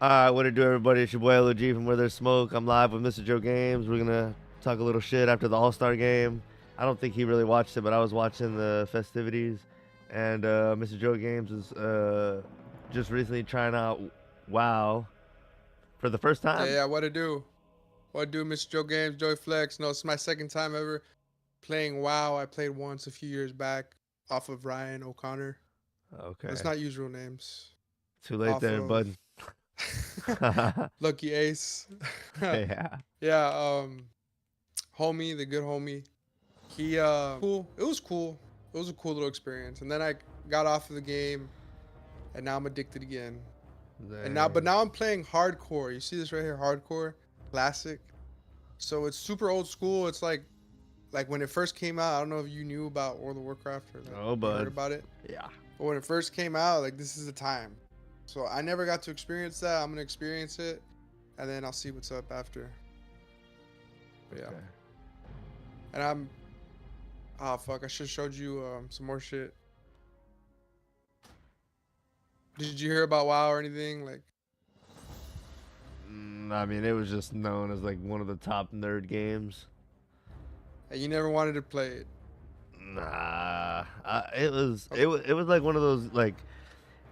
What it do, everybody? It's your boy LOG from Where There's Smoke. I'm live with Mr. Joe Games. We're gonna talk a little shit after the All-Star game. I don't think he really watched it, but I was watching the festivities, and Mr. Joe Games is just recently trying out WoW for the first time. Yeah, what to do? What to do, Mr. Joe Games, Joey Flex? No, it's my second time ever playing WoW. I played once a few years back off of Ryan O'Connor. Let's Okay, not use real names. too late Off there, of bud. Lucky Ace. Yeah. Yeah, homie, the good homie. He cool. It was cool. It was a cool little experience. And then I got off of the game and now I'm addicted again. But Dang. now I'm playing hardcore. You see this right here, hardcore, classic. So it's super old school. It's like when it first came out. I don't know if you knew about World of Warcraft or like Oh, you heard bud. about it. Yeah. But when it first came out, like this is the time. So I never got to experience that. I'm gonna experience it, and then I'll see what's up after. But yeah. Okay. And I'm. Ah, fuck! I should have showed you some more shit. Did you hear about WoW or anything? Like, I mean, it was just known as like one of the top nerd games. you never wanted to play it. Nah, it Okay. was it was like one of those like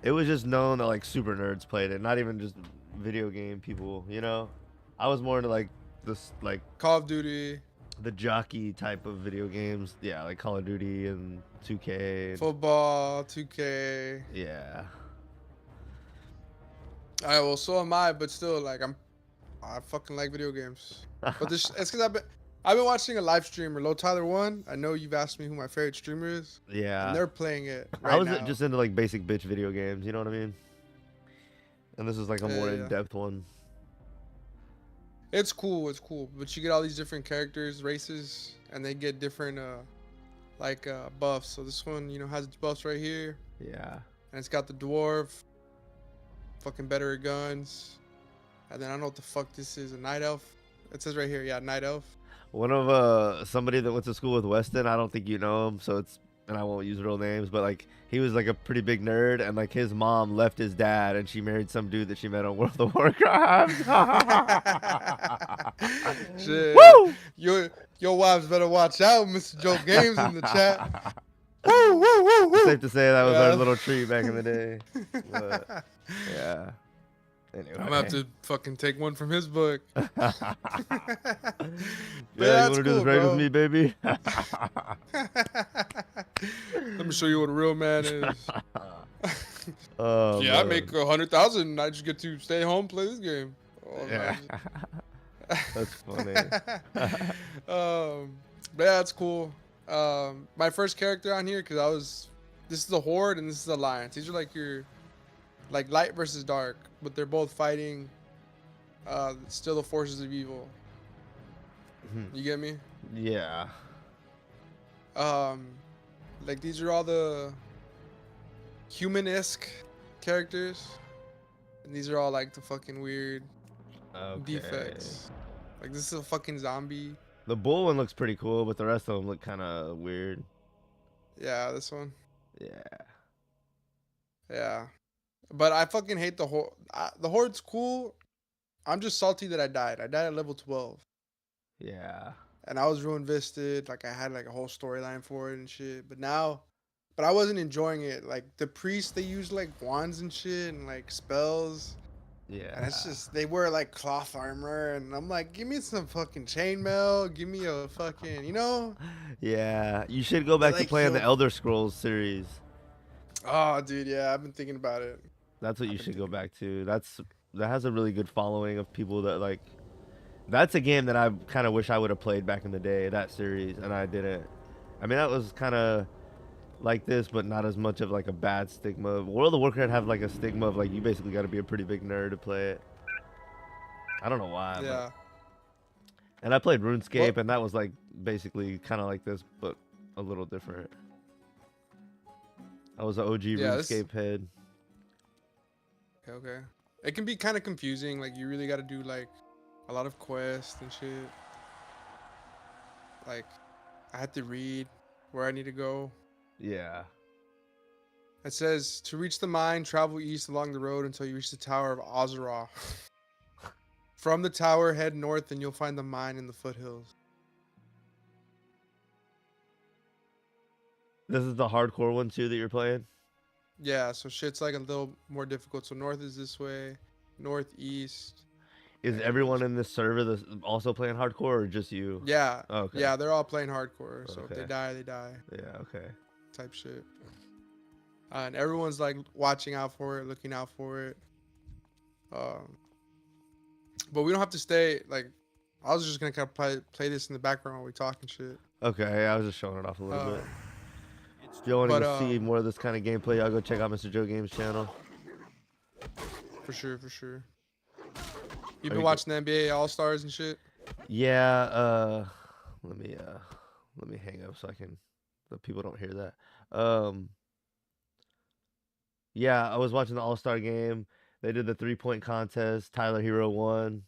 it was just known that like super nerds played it, not even just video game people. I was more into like this like Call of Duty, the jockey type of video games. Yeah, like Call of Duty and 2K. And, football, 2K. yeah, All right, well, so am I, but still, like, I fucking like video games. But this, it's because I've been watching a live streamer, Low Tyler One. I know you've asked me who my favorite streamer is, and yeah. they're playing it I right was now. just into like basic bitch video games. You know what I mean? And this is like a Yeah, more yeah, in yeah. depth one. It's cool. But you get all these different characters, races, and they get different buffs. So this one, has its buffs right here, Yeah. and it's got the dwarf, fucking better at guns, and then I don't know what the fuck this is, a night elf. It says right here, yeah, night elf. One of somebody that went to school with Weston, I don't think you know him, so it's and I won't use real names, but like he was like a pretty big nerd, and like his mom left his dad and she married some dude that she met on World of Warcraft. Shit. Woo! Your wives better watch out, Mr. Joe Games in the chat. Woo, woo, woo, It's woo. safe to say that was our Yeah. little treat back in the day. But yeah. I'm gonna have Anyway. to fucking take one from his book. Yeah, But you yeah, want that's to do this cool, right with bro. me, baby? Let me show you what a real man is. Oh, Yeah, I man. make 100,000. I just get to stay home, play this game. Oh, Yeah. That's funny. But yeah, that's cool. My first character on here, this is the Horde and this is the Alliance. These are like your, like light versus dark, but they're both fighting, still the forces of evil. You get me? Yeah. Um, like these are all the human-esque characters, and these are all like the fucking weird Okay. defects. Like this is a fucking zombie. The bull one looks pretty cool, but the rest of them look kind of weird. Yeah, this one. Yeah. Yeah, but I fucking hate the Horde. The Horde's cool. I'm just salty that I died. I died at level 12, Yeah. and I was ruin visted. Like I had like a whole storyline for it and shit. But I wasn't enjoying it. Like the priests, they use like wands and shit and like spells. And Yeah. it's just they wear like cloth armor, and I'm like, give me some fucking chainmail, give me a fucking, Yeah. You should go they back to like playing the heal. Elder Scrolls series. Oh, dude, yeah, I've been thinking about it. That's what you I've been should go thinking. back to. That has a really good following of people that like. That's a game that I kind of wish I would have played back in the day. That series, and I didn't. I mean, that was kind of like this, but not as much of like a bad stigma. World of Warcraft have like a stigma of like you basically got to be a pretty big nerd to play it. I don't know why, but Yeah. and I played RuneScape, What? and that was like basically kind of like this, but a little different. I was an OG Yeah. This. RuneScape head. Okay. Okay. It can be kind of confusing. Like you really got to do like a lot of quests and shit. Like I had to read where I need to go. Yeah. It says to reach the mine, travel east along the road until you reach the Tower of Ozra. From the tower, head north and you'll find the mine in the foothills. This is the hardcore one too that you're playing. Yeah, so shit's like a little more difficult. So north is this way, northeast, Is and everyone in this server also playing hardcore, or just you? yeah, Okay. yeah, they're all playing hardcore. So if they Okay. die, they die, Yeah. Okay. type shit. And everyone's like watching out for it, looking out for it. Um, but we don't have to stay like. I was just gonna kind of play this in the background while we talk and shit. Okay. I was just showing it off a little bit. Um, If y'all want to but go see more of this kind of gameplay, y'all go check out Mr. Joe Games channel. for sure, for sure. You've Are been you watching the NBA All Stars and shit. Yeah. Let me hang up so I can. The people don't hear that. Yeah, I was watching the All Star game. They did the 3-point contest. Tyler Hero won.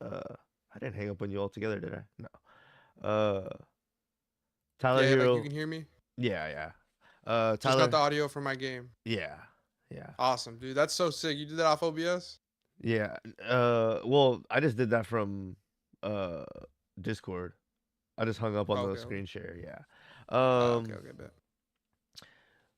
I didn't hang up on you altogether, did I? No. Tyler Yeah, like you Hero. can hear me. Yeah, yeah. Just not Tyler. the audio from my game. Yeah, yeah, Awesome, dude. That's so sick. You did that off OBS? yeah. Well, I just did that from uh Discord. I just hung up on the Okay, okay. screen share. Yeah. Okay, okay, bet.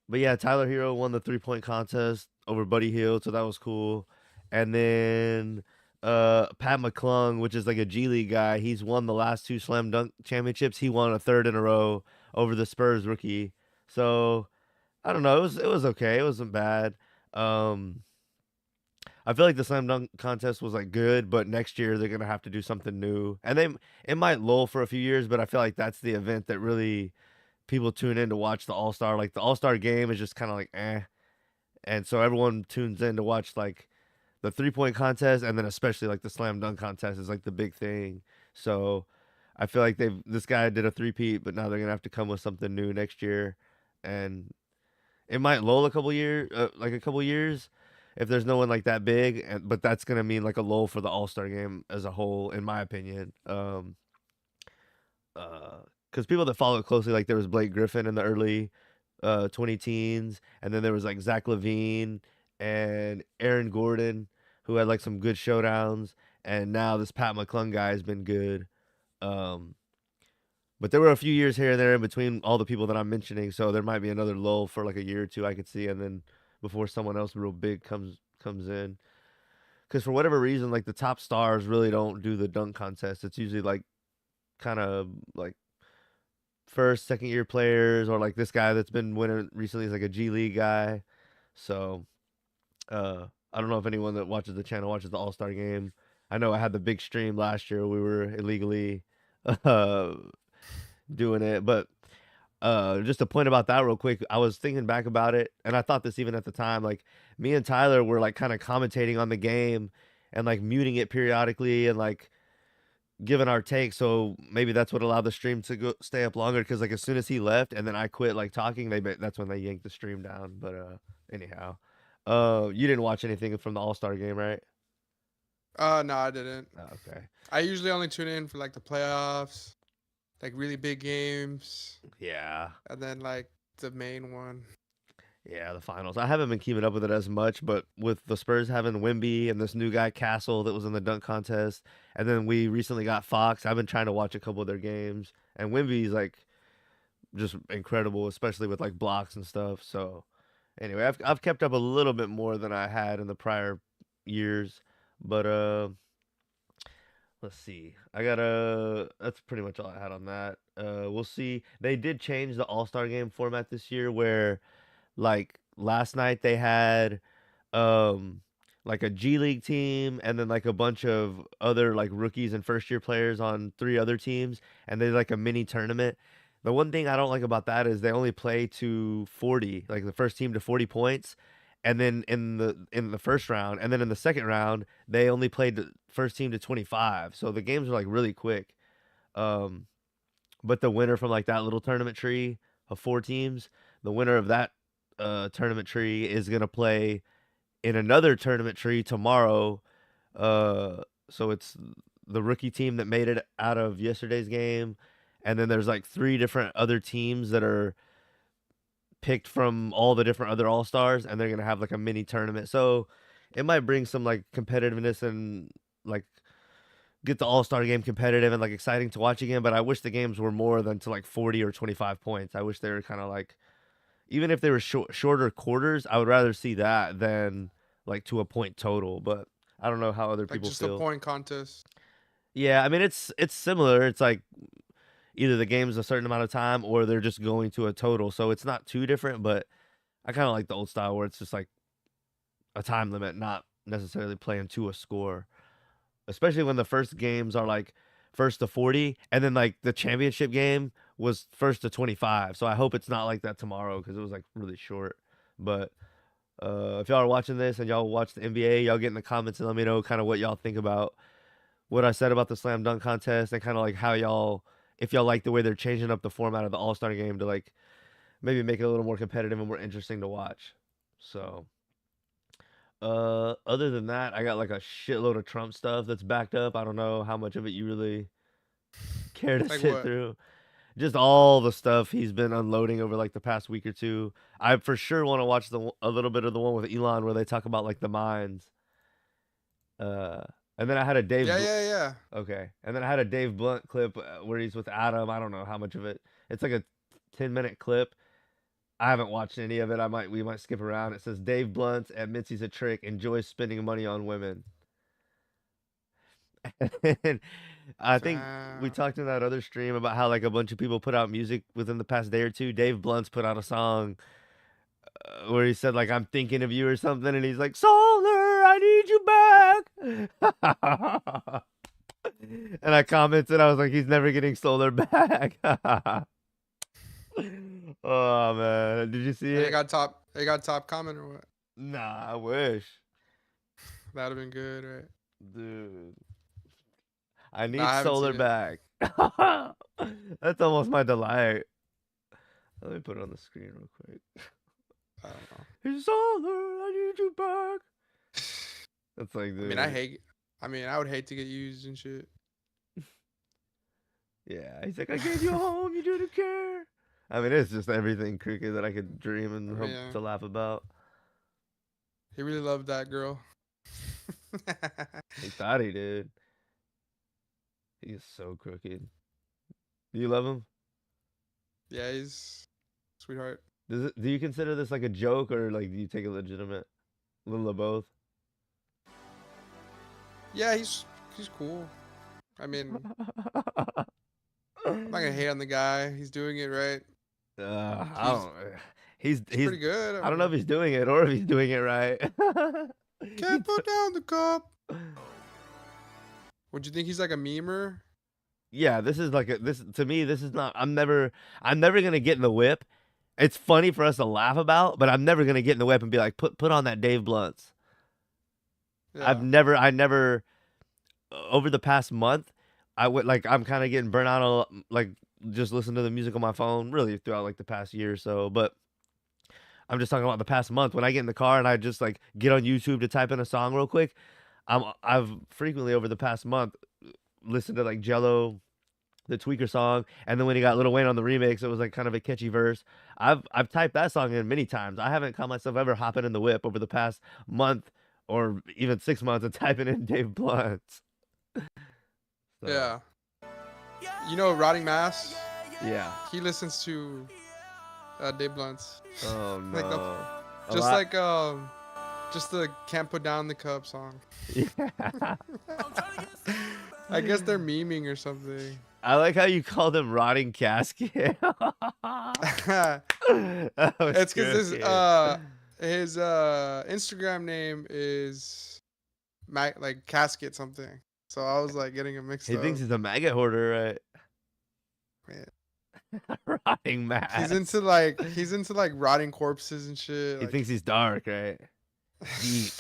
But yeah, Tyler Hero won the 3-point contest over Buddy Hield, so that was cool. And then Pat McClung, which is like a G League guy, he's won the last 2 slam dunk championships. He won a third in a row over the Spurs rookie. So I don't know, it was okay. It wasn't bad. Um I feel like the slam dunk contest was like good, but next year they're gonna have to do something new. And it might lull for a few years, but I feel like that's the event that really people tune in to watch the All Star. Like the All Star game is just kind of like eh, and so everyone tunes in to watch like the 3-point contest, and then especially like the slam dunk contest is like the big thing. So I feel like this guy did a three-peat, but now they're gonna have to come with something new next year, and it might lull a couple years. If there's no one like that big, but that's gonna mean like a lull for the All Star game as a whole, in my opinion. Because people that follow it closely, like there was Blake Griffin in the early 20 teens, and then there was like Zach Levine and Aaron Gordon, who had like some good showdowns, and now this Pat McClung guy has been good. Um, but there were a few years here and there in between all the people that I'm mentioning, so there might be another lull for like a year or two I could see, and then before someone else real big comes in. Because for whatever reason, like the top stars really don't do the dunk contest. It's usually like kind of like first, second year players, or like this guy that's been winning recently is like a G League guy. So I don't know if anyone that watches the channel watches the All Star game. I know I had the big stream last year. We were illegally uh, doing it, but just a point about that real quick. I was thinking back about it, and I thought this even at the time. Like me and Tyler were like kind of commentating on the game and like muting it periodically and like giving our take. So maybe that's what allowed the stream to stay up longer. Because like as soon as he left and then I quit like talking, that's when they yanked the stream down. But anyhow, you didn't watch anything from the All Star game, right? No, I didn't. Oh, okay. I usually only tune in for like the playoffs, like really big games, Yeah. and then like the main one. Yeah, the finals. I haven't been keeping up with it as much, but with the Spurs having Wimby and this new guy Castle that was in the dunk contest, and then we recently got Fox. I've been trying to watch a couple of their games, and Wimby's like just incredible, especially with like blocks and stuff. So anyway, I've kept up a little bit more than I had in the prior years, but let's see. I got That's pretty much all I had on that. We'll see. They did change the All Star game format this year, where like last night they had um like a G League team and then like a bunch of other like rookies and first year players on 3 other teams, and they like a mini tournament. The one thing I don't like about that is they only play to 40, like the first team to 40 points. And then in the first round, and then in the second round, they only played the first team to 25. So the games are like really quick. Um but the winner from like that little tournament tree of 4 teams, the winner of that tournament tree is gonna play in another tournament tree tomorrow. Uh, so it's the rookie team that made it out of yesterday's game, and then there's like 3 different other teams that are picked from all the different other all stars, and they're gonna have like a mini tournament. So it might bring some like competitiveness and like get the all star game competitive and like exciting to watch again. But I wish the games were more than to like 40 or 25 points. I wish they were kind of like, even if they were shorter quarters, I would rather see that than like to a point total. But I don't know how other Like people just a feel. point contest. Yeah, I mean it's similar. It's like either the game's a certain amount of time or they're just going to a total. So it's not too different, but I kind of like the old style where it's just like a time limit, not necessarily playing to a score. Especially when the first games are like first to 40 and then like the championship game was first to 25. So I hope it's not like that tomorrow because it was like really short. But if y'all are watching this and y'all watch the NBA, y'all get in the comments and let me know kind of what y'all think about what I said about the slam dunk contest and kind of like how y'all, if y'all like the way they're changing up the format of the All Star game to like maybe make it a little more competitive and more interesting to watch. So, other than that, I got like a shitload of Trump stuff that's backed up. I don't know how much of it you really care to Like sit what? through. Just all the stuff he's been unloading over like the past week or two. I for sure want to watch a little bit of the one with Elon where they talk about like the mines. Uh, and then I had a Yeah, yeah, yeah. Okay. And then I had a Dave Blunt clip where he's with Adam. I don't know how much of it. It's like a 10-minute clip. I haven't watched any of it. We might skip around. It says Dave Blunt admits he's a trick, enjoys spending money on women. And I think we Damn. talked in that other stream about how like a bunch of people put out music within the past day or two. Dave Blunt's put out a song where he said like I'm thinking of you or something, and he's like Solar, I need you back. And I commented, I was like, he's never getting Solar back. Oh man, did you see And it it? got top. It got top comment or what? Nah, I wish, That'd have been good, right? dude. I Nah, need I haven't Solar seen it. back. That's almost my delight. Let me put it on the screen real quick. I don't know. He's Solar, I need you back. That's like, I mean, I dude. hate. I mean, I would hate to get used and shit. Yeah, he's like, I gave you a home, you didn't care. I mean, it's just everything cricket that I could dream I and mean, hope to laugh about. he really loved that girl. He thought he did. He's so crooked. Do you love him? Yeah, he's sweetheart. Do you consider this like a joke or like do you take it legitimate? A little of both. Yeah, he's cool. I mean, I'm not gonna hate on the guy. He's doing it right. I He's don't. he's pretty good. I I don't know mean, if he's doing it or if he's doing it right. He can't put down the cup. Would you think he's like a memer? Yeah, this is like this to me. This is not. I'm never gonna get in the whip. It's funny for us to laugh about, but I'm never gonna get in the whip and be like, put on that Dave Blunts. Yeah. I never over the past month, I would like I'm kind of getting burnt out on like just listen to the music on my phone really throughout like the past year or so. But I'm just talking about the past month when I get in the car and I just like get on YouTube to type in a song real quick. I've frequently over the past month listened to like Jello, the Tweaker song, and then when he got Lil Wayne on the remix, it was like kind of a catchy verse. I've typed that song in many times. I haven't caught myself ever hopping in the whip over the past month or even 6 months and typing in Dave Blunt. So Yeah. You know, Rotting Mass. yeah. He listens to Dave Blunt's. Oh Like the no. A just lot. like just the can't put down the cup song. Yeah. I guess they're memeing or something. I like how you called him rotting casket. That was It's because this crooked. his Instagram name is like casket something. So I was like getting it mixed He up. thinks he's a maggot hoarder, Man. right? Rotting He's mass. into like rotting corpses and shit. He Like thinks he's dark, right? Deep.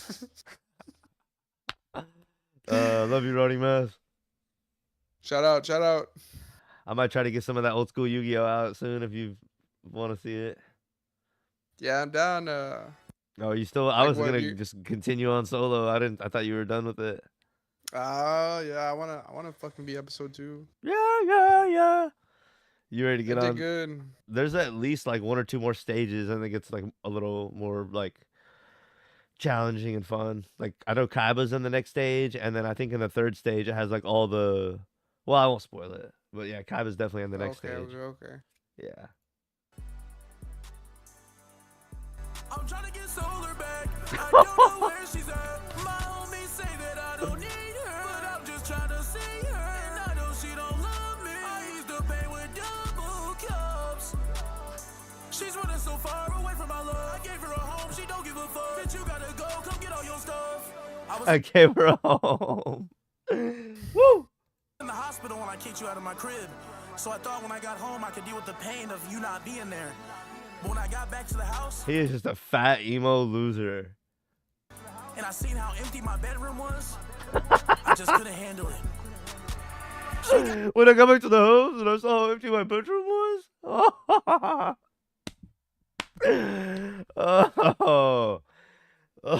Love you, rotting mass. shout out, shout out. I might try to get some of that old school Yu-Gi-Oh out soon if you want to see it. Yeah, I'm down. Oh, you still? I Like was what gonna you? just continue on solo. I didn't. I thought you were done with it. Yeah, I wanna fucking be episode 2. Yeah, yeah, yeah. You ready to I get did on? good. There's at least like one or two more stages. I think it's like a little more like challenging and fun. Like I know Kaiba's in the next stage, and then I think in the third stage it has like all the. Well, I won't spoil it, but yeah, Kaiba's definitely in the next Okay, stage. okay, okay. Yeah. I'm trying to get solar back. I don't know where she's at. My homies say that I don't need her, but I'm just trying to see her. And I know she don't love me. I used to pay with double cups. She's running so far away from my love. I gave her a home, she don't give a fuck. Bitch, you gotta go, come get all your stuff. I was I gave her home. Woo! in the hospital when I kicked you out of my crib. So I thought when I got home I could deal with the pain of you not being there. But when I got back to the house He is just a fat emo loser. and I seen how empty my bedroom was, I just couldn't handle it. When I got back to the house and I saw how empty my bedroom was. Oh,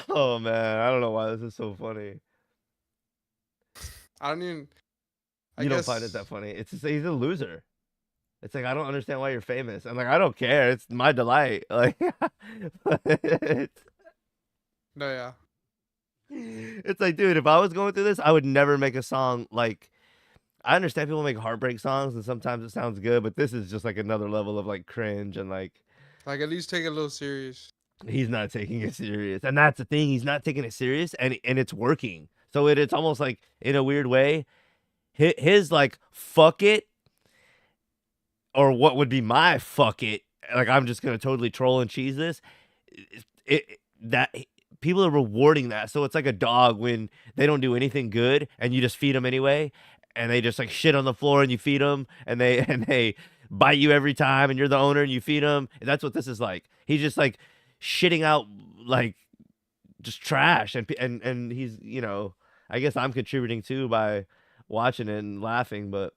oh man, I don't know why this is so funny. I don't even. I You don't guess find it that funny. It's just, he's a loser. It's like I don't understand why you're famous. I'm like I don't care. It's my delight. Like it's, no, yeah. it's like, dude, if I was going through this, I would never make a song like. I understand people make heartbreak songs and sometimes it sounds good, but this is just like another level of like cringe and like Like at least take it a little serious. he's not taking it serious. And that's the thing, he's not taking it serious and it's working. So it's almost like in a weird way, his like fuck it or what would be my fuck it, like I'm just gonna totally troll and cheese this. That people are rewarding that. So it's like a dog when they don't do anything good and you just feed them anyway, and they just like shit on the floor and you feed them, and they bite you every time, and you're the owner and you feed them. That's what this is like. He's just like shitting out like just trash, and he's I guess I'm contributing too by watching it and laughing, but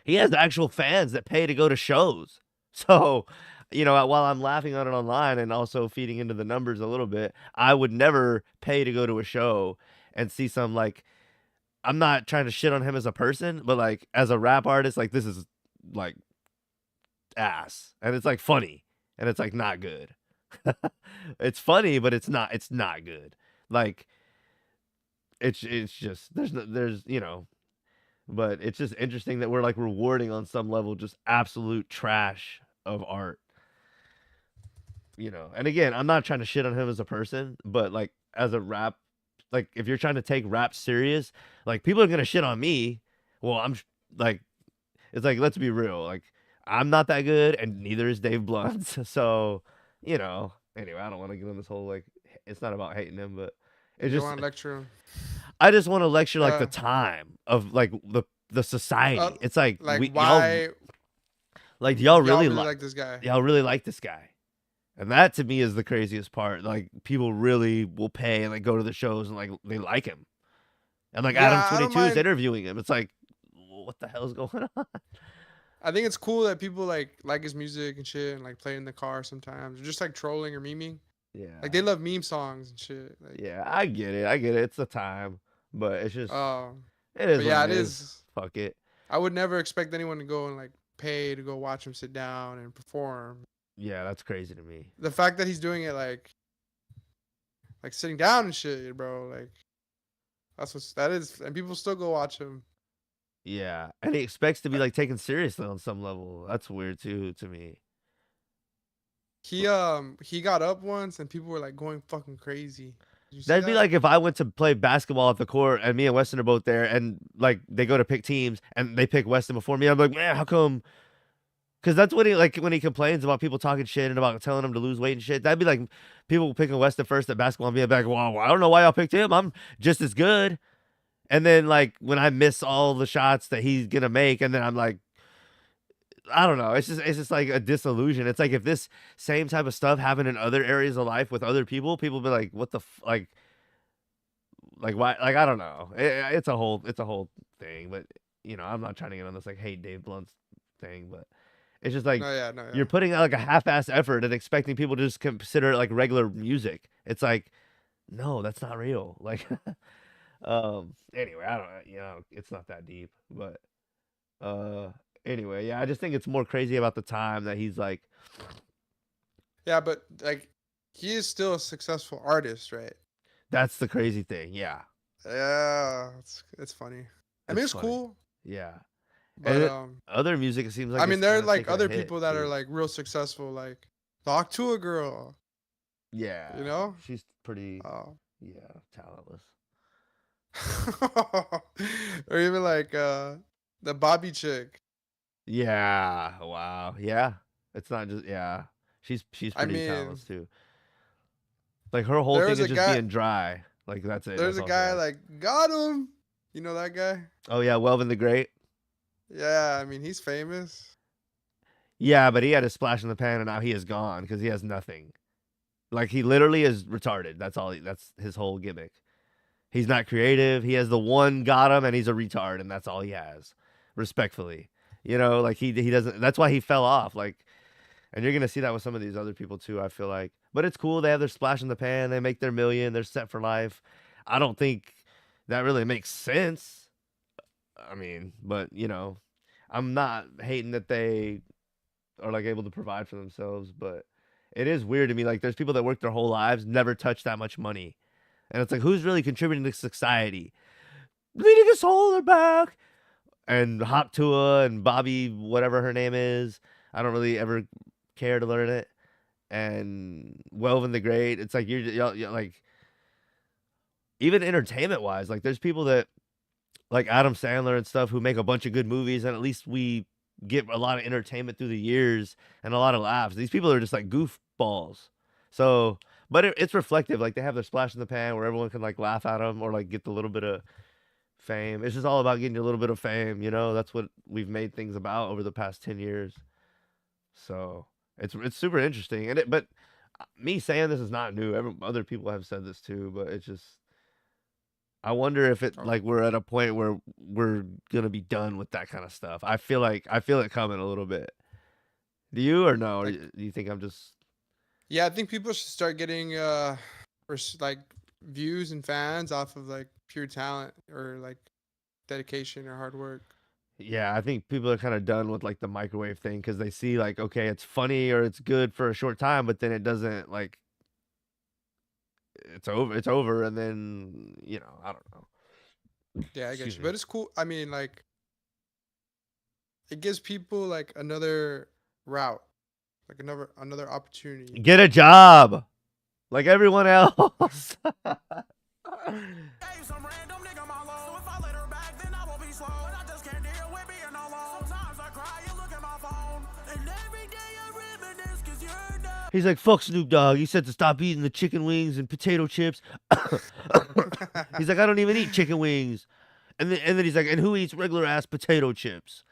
he has actual fans that pay to go to shows. So, while I'm laughing on it online and also feeding into the numbers a little bit, I would never pay to go to a show and see some like I'm not trying to shit on him as a person, but like as a rap artist, like this is like ass. And it's like funny and it's like not good. It's funny, but it's not good. Like it's just but it's just interesting that we're like rewarding on some level just absolute trash of art. And again, I'm not trying to shit on him as a person, but like as a rap, like if you're trying to take rap serious, like people are gonna shit on me. Well, like, it's like let's be real, like I'm not that good, and neither is Dave Blunt. So, anyway, I don't want to get on this whole like it's not about hating him, but it's You just want to lecture him? I just want to lecture like the Uh, time of like the society. It's like like y'all why like y'all really really like like this guy? y'all really like this guy. And that to me is the craziest part. Like people really will pay and like go to the shows and like they like him. And like Adam Yeah, I don't 22 is mind. interviewing him. It's like, what the hell is going on? I think it's cool that people like his music and shit and like play in the car sometimes, or just like trolling or memeing. Like Yeah. they love meme songs and shit. Like, Yeah, I get it. I get it. It's the time. But it's just um, it is but what yeah, it it is. is. Fuck it. I would never expect anyone to go and like pay to go watch him sit down and perform. Yeah, that's crazy to me. The fact that he's doing it like sitting down and shit, bro. Like that is, and people still go watch him. Yeah. And he expects to be like taken seriously on some level. That's weird too to me. He got up once and people were like going fucking crazy. Did you see That'd be that? like if I went to play basketball at the court and me and Weston are both there and like they go to pick teams and they pick Weston before me. I'm like, man, how come? Because that's when he complains about people talking shit and about telling him to lose weight and shit. That'd be like people picking Weston first at basketball and being like, well, I don't know why y'all picked him. I'm just as good. And then like when I miss all the shots that he's gonna make, and then I'm like, I don't know. It's just like a disillusion. It's like if this same type of stuff happened in other areas of life with other people be like, what the like why? Like I don't know. It's a whole thing. But I'm not trying to get on this like hate Dave Blunt's thing, but it's just like No, yeah, no, you're yeah. putting out like a half-ass effort and expecting people to just consider it like regular music. It's like, no, that's not real. Like, anyway, I don't, it's not that deep, but uh, Anyway, yeah, I just think it's more crazy about the time that he's like, Yeah, but like he is still a successful artist, right? that's the crazy thing. Yeah, Yeah, it's funny. I mean, it's it's funny. cool, Yeah, and but other music, it seems like I mean, it's there are kind of like taking a other hit people that are too. like real successful, like talk to a girl, you Yeah, know? she's pretty, Oh. yeah, talentless. Or even like the Bobby chick. Yeah, wow, yeah. It's not just yeah. She's I pretty mean, talentless too. Like her whole thing there's is a just guy being dry. Like that's it. there's That's a all she guy has. like got him. You know that guy? Oh yeah, Welvin the Great. Yeah, I mean, he's famous. Yeah, but he had a splash in the pan, and now he is gone because he has nothing. Like he literally is retarded. That's all. That's his whole gimmick. He's not creative. He has the one got him, and he's a retard, and that's all he has. Respectfully, like he doesn't. That's why he fell off. Like, and you're gonna see that with some of these other people too. I feel like, but it's cool. They have their splash in the pan. They make their million. They're set for life. I don't think that really makes sense. I mean, but I'm not hating that they are like able to provide for themselves, but it is weird to me. Like, there's people that work their whole lives, never touch that much money, and it's like, who's really contributing to society? We need to hold her back. And Hop Tua and Bobby, whatever her name is, I don't really ever care to learn it. And Welvin the Great, it's like you're like, even entertainment wise, like there's people that like Adam Sandler and stuff who make a bunch of good movies, and at least we get a lot of entertainment through the years and a lot of laughs. These people are just like goofballs. So, but it's reflective. Like they have their splash in the pan where everyone can like laugh at them or like get the little bit of fame. It's just all about getting a little bit of fame. That's what we've made things about over the past 10 years. So it's super interesting. But me saying this is not new. Other people have said this too, but it's just I wonder if it Oh, like we're at a point where we're gonna be done with that kind of stuff. I feel it coming a little bit. Do you or no? Or like do you think I'm just yeah, I think people should start getting like views and fans off of like pure talent or like dedication or hard work. yeah, I think people are kind of done with like the microwave thing because they see like okay, it's funny or it's good for a short time, but then it doesn't like it's over, and then I don't know. Yeah, I get Excuse you. me. But it's cool. I mean, like it gives people like another route, like another opportunity. Get a job like everyone else. Gave some random nigga my low. So if I let her back, then I will be slow. But I just can't deal with being alone. Sometimes I cry and look at my phone. And every day I reminisce cause you're not. He's like, fuck Snoop Dogg. He said to stop eating the chicken wings and potato chips. He's like, I don't even eat chicken wings. And then he's like, and who eats regular ass potato chips?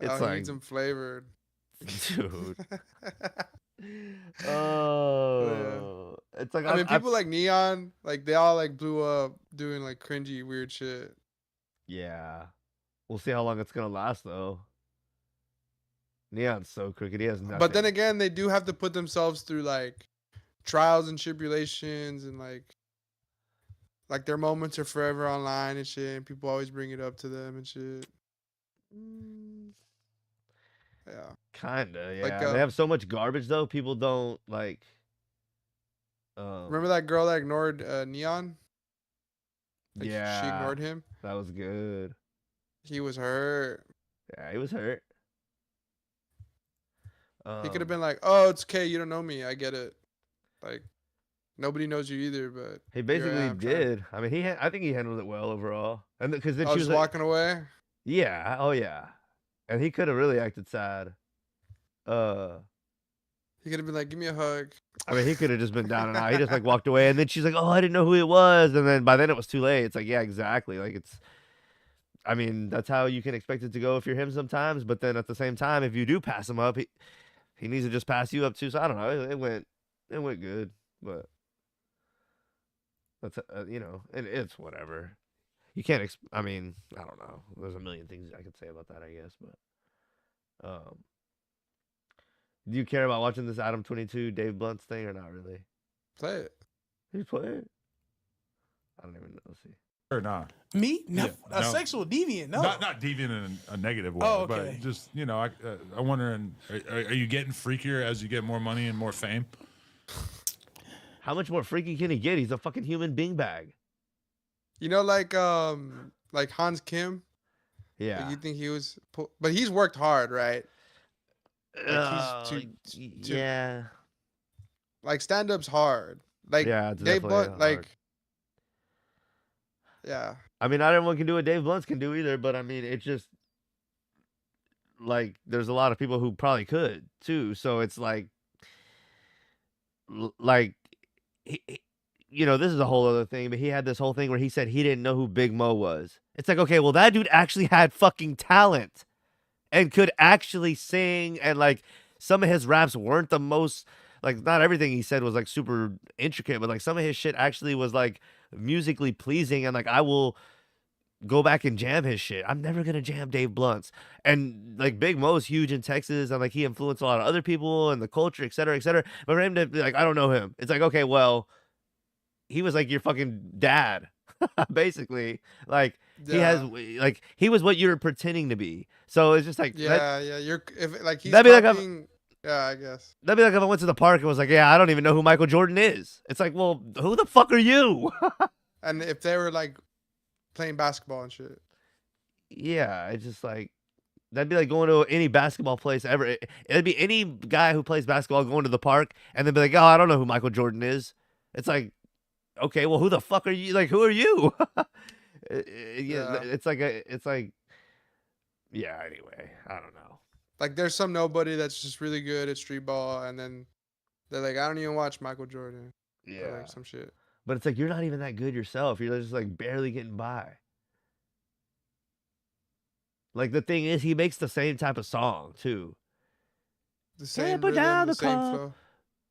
Oh, It's he like, needs them flavored. dude. Yeah. Oh, it's like I mean, I've people like Neon, like they all like blew up doing like cringy weird shit. yeah. We'll see how long it's gonna last though. Neon's so crooked. He has But then nothing. again, they do have to put themselves through like trials and tribulations and like their moments are forever online and shit. And people always bring it up to them and shit. Mm, Yeah. kinda, Like yeah. They have so much garbage though. People don't like. remember Um, that girl that ignored Neon? Like she yeah, ignored him. that was good. He was hurt. Yeah, he was hurt. He could have Um, been like, "Oh, it's okay. You don't know me. I get it. Like nobody knows you either, but he here I basically am trying." did. I mean, I think he handled it well overall. And because then I she was was just like, walking away. yeah, oh yeah, and he could have really acted sad. Uh, He could have been like, "Give me a hug." I mean, he could have just been down and out. He just like walked away, and then she's like, "Oh, I didn't know who it was," and then by then it was too late. It's like, yeah, exactly. Like it's, I mean, that's how you can expect it to go if you're him sometimes. But then at the same time, if you do pass him up, he needs to just pass you up too. So I don't know. It went good, but that's it's whatever. You can't. I mean, I don't know. There's a million things I could say about that, I guess, but do you care about watching this Adam 22 Dave Blunt's thing or not really? Play it. He's playing. I don't even know. Let's see. or not? Me? No, Yeah, a no. sexual deviant? No. Not deviant in a negative way, Oh, okay. but just I'm wondering, are you getting freakier as you get more money and more fame? How much more freaky can he get? He's a fucking human beanbag. You know, like Hans Kim. Yeah. Like you think he was, but he's worked hard, right? Like yeah. Like stand-up's hard. Like Yeah, it's Dave definitely Blunt, like hard. yeah. I mean, not everyone can do what Dave Blunt's can do either, but I mean, it's just like there's a lot of people who probably could too. So it's like, like, this is a whole other thing. But he had this whole thing where he said he didn't know who Big Mo was. It's like, okay, well, that dude actually had fucking talent and could actually sing, and like some of his raps weren't the most, like, not everything he said was like super intricate, but like some of his shit actually was like musically pleasing, and like I will go back and jam his shit. I'm never gonna jam Dave Blunt's. And like Big Mo's huge in Texas, and like he influenced a lot of other people and the culture, et cetera, et cetera. But for him to be like, I don't know him, it's like, okay, well, he was like your fucking dad, basically. Like he has, like, he was what you were pretending to be. So it's just like, yeah. You're if like he's that'd be like copying, yeah, I guess. that'd be like if I went to the park and was like, yeah, I don't even know who Michael Jordan is. It's like, well, who the fuck are you? And if they were like playing basketball and shit. Yeah, it's just like, that'd be like going to any basketball place ever. It'd be any guy who plays basketball going to the park and then be like, oh, I don't know who Michael Jordan is. It's like, okay, well, who the fuck are you? Like, who are you? It's like, yeah, anyway, I don't know. Like there's some nobody that's just really good at street ball, and then they're like, I don't even watch Michael Jordan. Yeah. Or like some shit. But it's like, you're not even that good yourself. You're just like barely getting by. Like the thing is, he makes the same type of song too. The same put rhythm, down the the same cup. flow.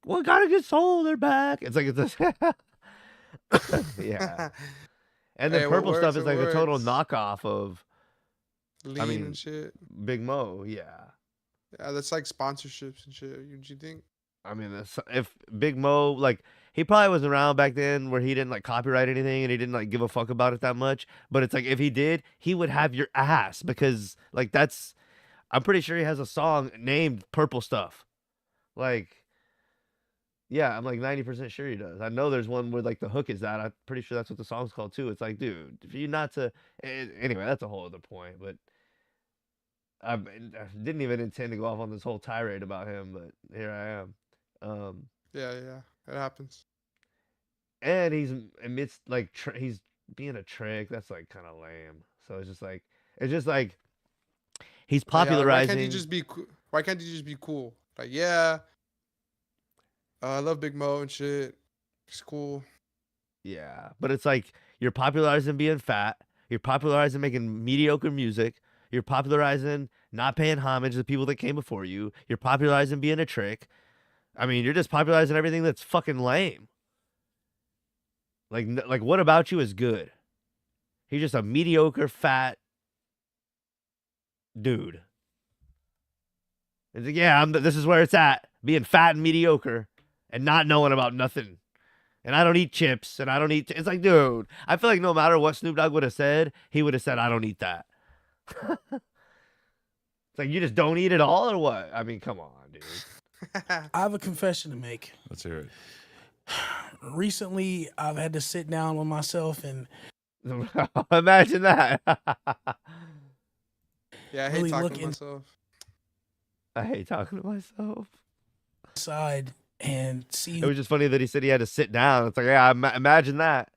Well, gotta get solar back. It's like, it's yeah. And then Hey, what Purple Stuff works, is what like a total works? knockoff of Lean mean, and shit. Big Mo. Yeah. Yeah, that's like sponsorships and shit. You think? I mean, if Big Mo, like, he probably was around back then where he didn't like copyright anything and he didn't like give a fuck about it that much. But it's like, if he did, he would have your ass, because like I'm pretty sure he has a song named Purple Stuff. Like, yeah, I'm like 90% sure he does. I know there's one where like the hook is that. I'm pretty sure that's what the song's called too. It's like, dude, if you not to, anyway, that's a whole other point. But I didn't even intend to go off on this whole tirade about him, but here I am. Yeah, it happens. And he's amidst like he's being a trick. That's like kind of lame. So it's just like he's popularizing. Why can't you just be cool? Why can't you just be cool? Like, yeah, I love Big Mo and shit. It's cool. Yeah, but it's like you're popularizing being fat. You're popularizing making mediocre music. You're popularizing not paying homage to the people that came before you. You're popularizing being a trick. I mean, you're just popularizing everything that's fucking lame. Like what about you is good? He's just a mediocre, fat dude. It's like, yeah, this is where it's at. Being fat and mediocre and not knowing about nothing. And I don't eat chips and I don't eat... It's like, dude, I feel like no matter what Snoop Dogg would have said, he would have said, I don't eat that. It's like, you just don't eat it all or what? I mean, come on, dude. I have a confession to make. Let's hear it. Recently, I've had to sit down with myself and imagine that. Yeah, I hate Really talking look to in- myself. I hate talking to myself. decide and see It was just funny that he said he had to sit down. It's like, yeah, imagine that.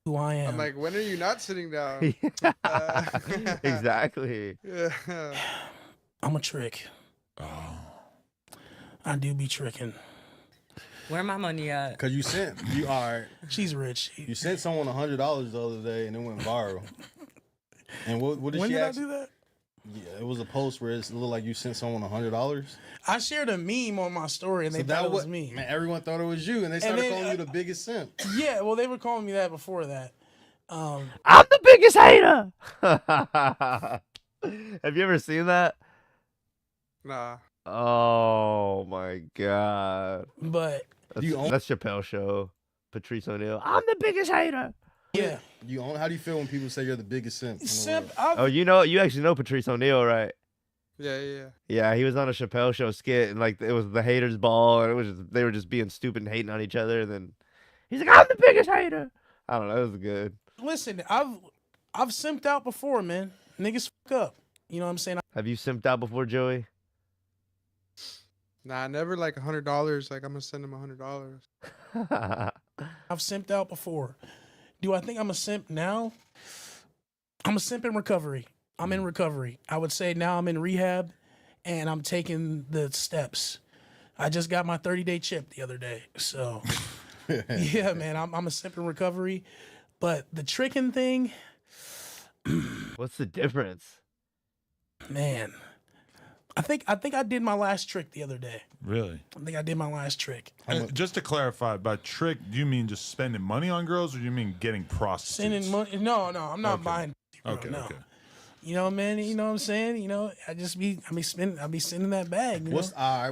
who I am. I'm like, when are you not sitting down? Exactly. Yeah. I'm a trick. Oh. I do be tricking. Where my money at? Cause you She's rich. you sent someone $100 the other day and it went viral. And what did When she did I ask? do that? Yeah, it was a post where it looked like you sent someone $100. I shared a meme on my story and they thought it was me. Man, everyone thought it was you, and they started then, calling you the biggest simp. Yeah, well, they were calling me that before that. I'm the biggest hater. Have you ever seen that? Nah. Oh my god. But That's, You own- that's Chappelle's show. Patrice O'Neal. I'm the biggest hater. Yeah. You own? How do you feel when people say you're the biggest simp? In the Simp. world? Oh, you actually know Patrice O'Neal, right? Yeah. Yeah, he was on a Chappelle show skit, and like it was the haters' ball, and it was they were just being stupid and hating on each other. And then he's like, "I'm the biggest hater." I don't know. It was good. Listen, I've simped out before, man. Niggas fuck up. You know what I'm saying? Have you simped out before, Joey? Nah, never like $100. Like I'm gonna send him $100. I've simped out before. Do I think I'm a simp now? I'm a simp in recovery. I'm in recovery. I would say now I'm in rehab and I'm taking the steps. I just got my 30-day chip the other day. So, yeah, man, I'm a simp in recovery. But the tricking thing, What's the difference? man, I think I did my last trick the other day. Really? I think I did my last trick. And just to clarify, by trick, do you mean just spending money on girls, or do you mean getting prostitutes? Sending money? No, I'm not Okay. buying. Bro, Okay, no. okay. You know, man. You know what I'm saying? You know, I be sending that bag. You know?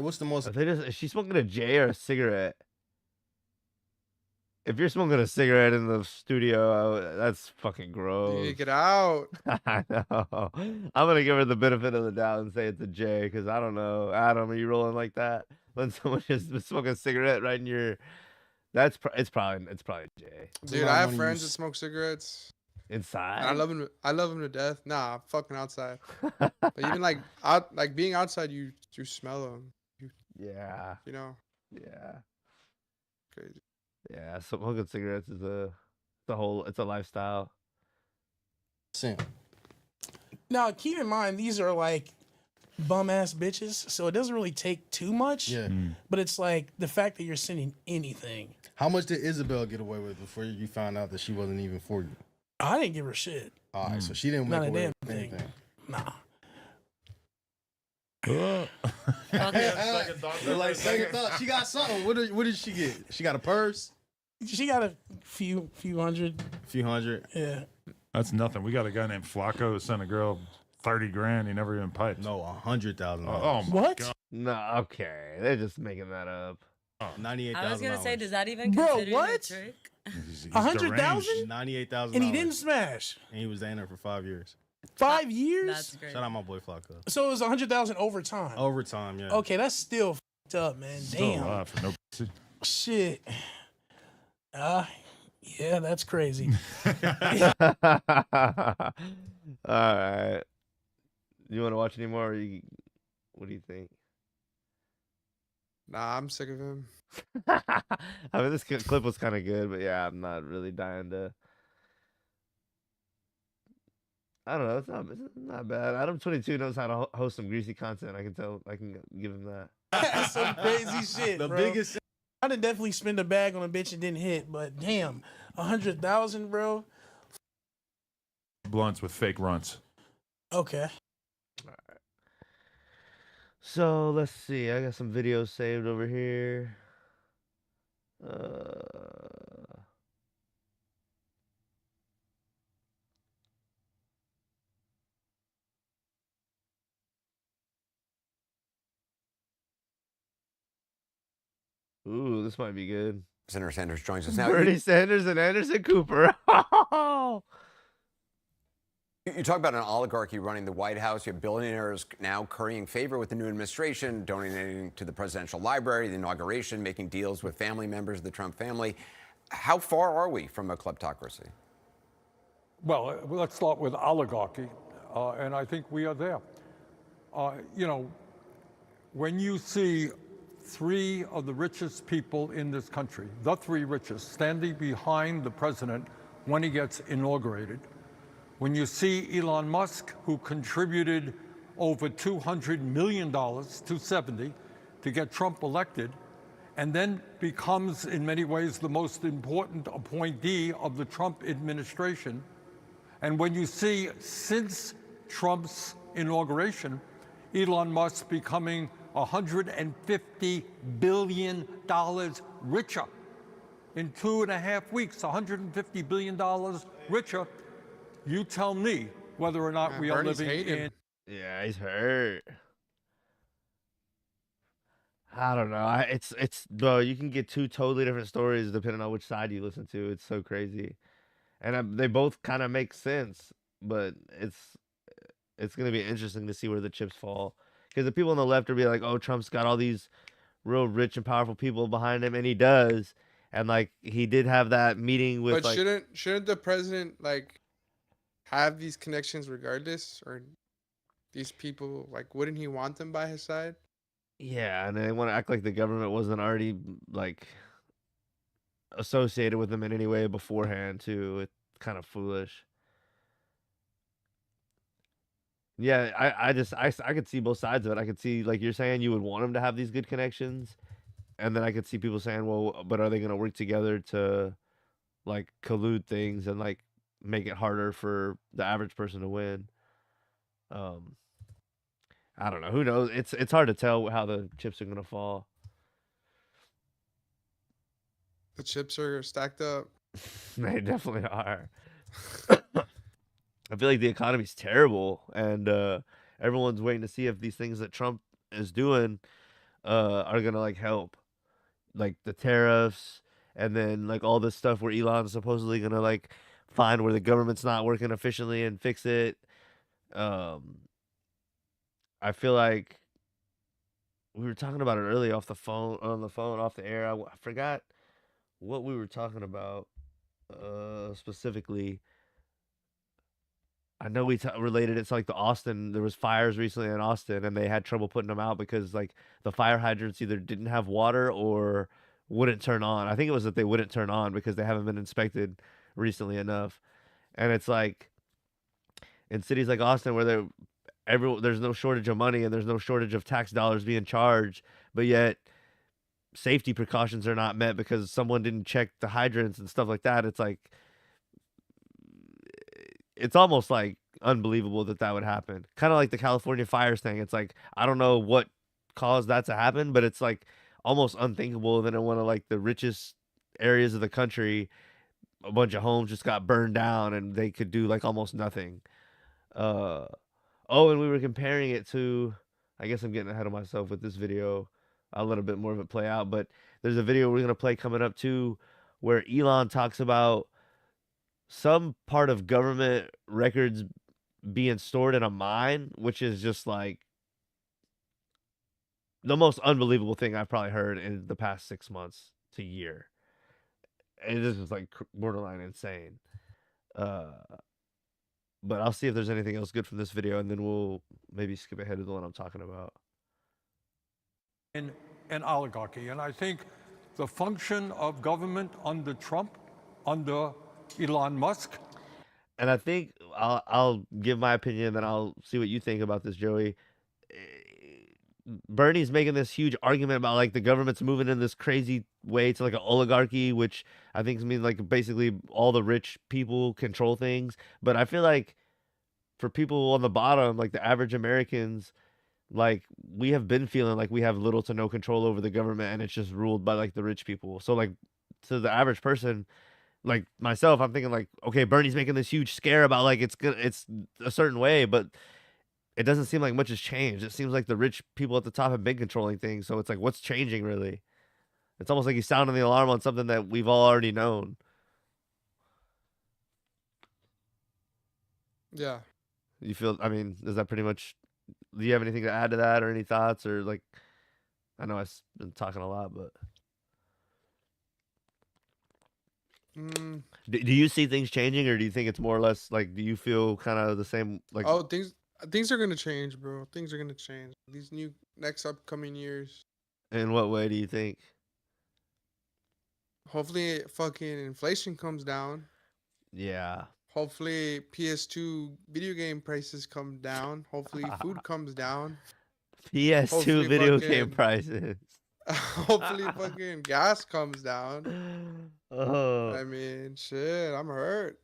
What's the most? Is she smoking a J or a cigarette? If you're smoking a cigarette in the studio, that's fucking You gross. need to get out. I know. I'm gonna give her the benefit of the doubt and say it's a J, because I don't know. Adam, are you rolling like that? When someone just smoking a cigarette right in your, it's probably a J. Dude, I have friends that smoke cigarettes. Inside. And I love them to death. Nah, I'm fucking outside. But even like being outside, you smell them. Yeah. You know, Yeah. crazy. Yeah. Smoking cigarettes is it's a lifestyle. Simp. Now, keep in mind, these are like bum ass bitches, so it doesn't really take too much. Yeah. But it's like the fact that you're sending anything. How much did Isabel get away with before you found out that she wasn't even for you? I didn't give her shit. All right, so she didn't Not make a away damn with thing. anything. Nah. Like second thought, she got something. What did she get? She got a purse, She got a few hundred. a few hundred. Yeah. That's nothing. We got a guy named Flacco who sent a girl 30 grand. He never even piped. No, $100,000. Oh my What? God. No, okay. They're just making that up. $98,000. I was gonna say, does that even Bro, consider what? a trick? He's 100,000? deranged. $98,000. And he didn't smash. And he was dating her for 5 years. 5 years? That's great. Shout out my boy Flacco. So it was 100,000 over time. Overtime, yeah. Okay, that's still fucked up, man. Still Damn. alive for no pussy. Shit. Yeah, that's crazy. All right. You want to watch any more? What do you think? Nah, I'm sick of him. I mean, this clip was kind of good, but yeah, I'm not really dying to. I don't know. It's not bad. Adam 22 knows how to host some greasy content. I can tell. I can give him that. That's some crazy shit, The bro. biggest. I done definitely spend a bag on a bitch and didn't hit, but damn, 100,000, bro. Blunts with fake runts. Okay. So let's see. I got some videos saved over here. Ooh, this might be good. Senator Sanders joins us now. Bernie Sanders and Anderson Cooper. You talk about an oligarchy running the White House. You have billionaires now currying favor with the new administration, donating to the presidential library, the inauguration, making deals with family members of the Trump family. How far are we from a kleptocracy? Well, let's start with oligarchy, and I think we are there. You know, when you see three of the richest people in this country, the three richest, standing behind the president when he gets inaugurated, when you see Elon Musk, who contributed over $200 million, 270, to get Trump elected, and then becomes, in many ways, the most important appointee of the Trump administration, and when you see, since Trump's inauguration, Elon Musk becoming $150 billion richer in 2.5 weeks, $150 billion richer, you tell me whether or not we are Bernie's living hating. in. Yeah, he's hurt. I don't know. It's bro. You can get two totally different stories depending on which side you listen to. It's so crazy. and they both kind of make sense, but it's gonna be interesting to see where the chips fall. Because the people on the left are be like, "Oh, Trump's got all these real rich and powerful people behind him," and he does. And like he did have that meeting with But like, shouldn't the president like have these connections regardless, or these people like wouldn't he want them by his side? yeah, and they want to act like the government wasn't already like associated with them in any way beforehand too. It's kind of foolish. Yeah, I could see both sides of it. I could see like you're saying you would want them to have these good connections, and then I could see people saying, well, but are they going to work together to like collude things and like make it harder for the average person to win? Um, I don't know. Who knows? It's hard to tell how the chips are going to fall. The chips are stacked up. They definitely are. I feel like the economy's terrible, and everyone's waiting to see if these things that Trump is doing are gonna like help, like the tariffs, and then like all this stuff where Elon's supposedly gonna like find where the government's not working efficiently and fix it. Um, I feel like we were talking about it earlier on the phone, off the air. I forgot what we were talking about specifically. I know related it to like the Austin. There was fires recently in Austin, and they had trouble putting them out because like the fire hydrants either didn't have water or wouldn't turn on. I think it was that they wouldn't turn on because they haven't been inspected recently enough. And it's like in cities like Austin where there's no shortage of money and there's no shortage of tax dollars being charged, but yet safety precautions are not met because someone didn't check the hydrants and stuff like that. It's like it's almost like unbelievable that that would happen. Kind of like the California fires thing. It's like I don't know what caused that to happen, but it's like almost unthinkable that in one of like the richest areas of the country, a bunch of homes just got burned down and they could do like almost nothing. Uh oh, and we were comparing it to, I guess I'm getting ahead of myself with this video. I'll let a bit more of it play out, but there's a video we're gonna play coming up too where Elon talks about some part of government records being stored in a mine, which is just like the most unbelievable thing I've probably heard in the past 6 months to year. And this is like borderline insane. Uh, but I'll see if there's anything else good from this video, and then we'll maybe skip ahead to the one I'm talking about. In an oligarchy. And I think the function of government under Trump, under Elon Musk, And I think I'll give my opinion, then I'll see what you think about this, Joey. Bernie's making this huge argument about like the government's moving in this crazy way to like an oligarchy, which I think means like basically all the rich people control things. But I feel like for people on the bottom, like the average Americans, like we have been feeling like we have little to no control over the government and it's just ruled by like the rich people. So like to the average person, like myself, I'm thinking like, okay, Bernie's making this huge scare about like it's a certain way, but it doesn't seem like much has changed. It seems like the rich people at the top have been controlling things. So it's like, what's changing really? It's almost like he's sounding the alarm on something that we've all already known. Yeah. You feel, I mean, is that pretty much, do you have anything to add to that or any thoughts or like, I know I've been talking a lot, but Mm. do you see things changing or do you think it's more or less like, do you feel kind of the same? Like, Oh, things are gonna change, bro. Things are gonna change. These new next upcoming years. in what way do you think? Hopefully, fucking inflation comes down. Yeah. Hopefully, PS2 video game prices come down. Hopefully, food comes down. PS2 Hopefully video game fucking- prices. Hopefully, fucking gas comes down. Oh. I mean, shit, I'm hurt.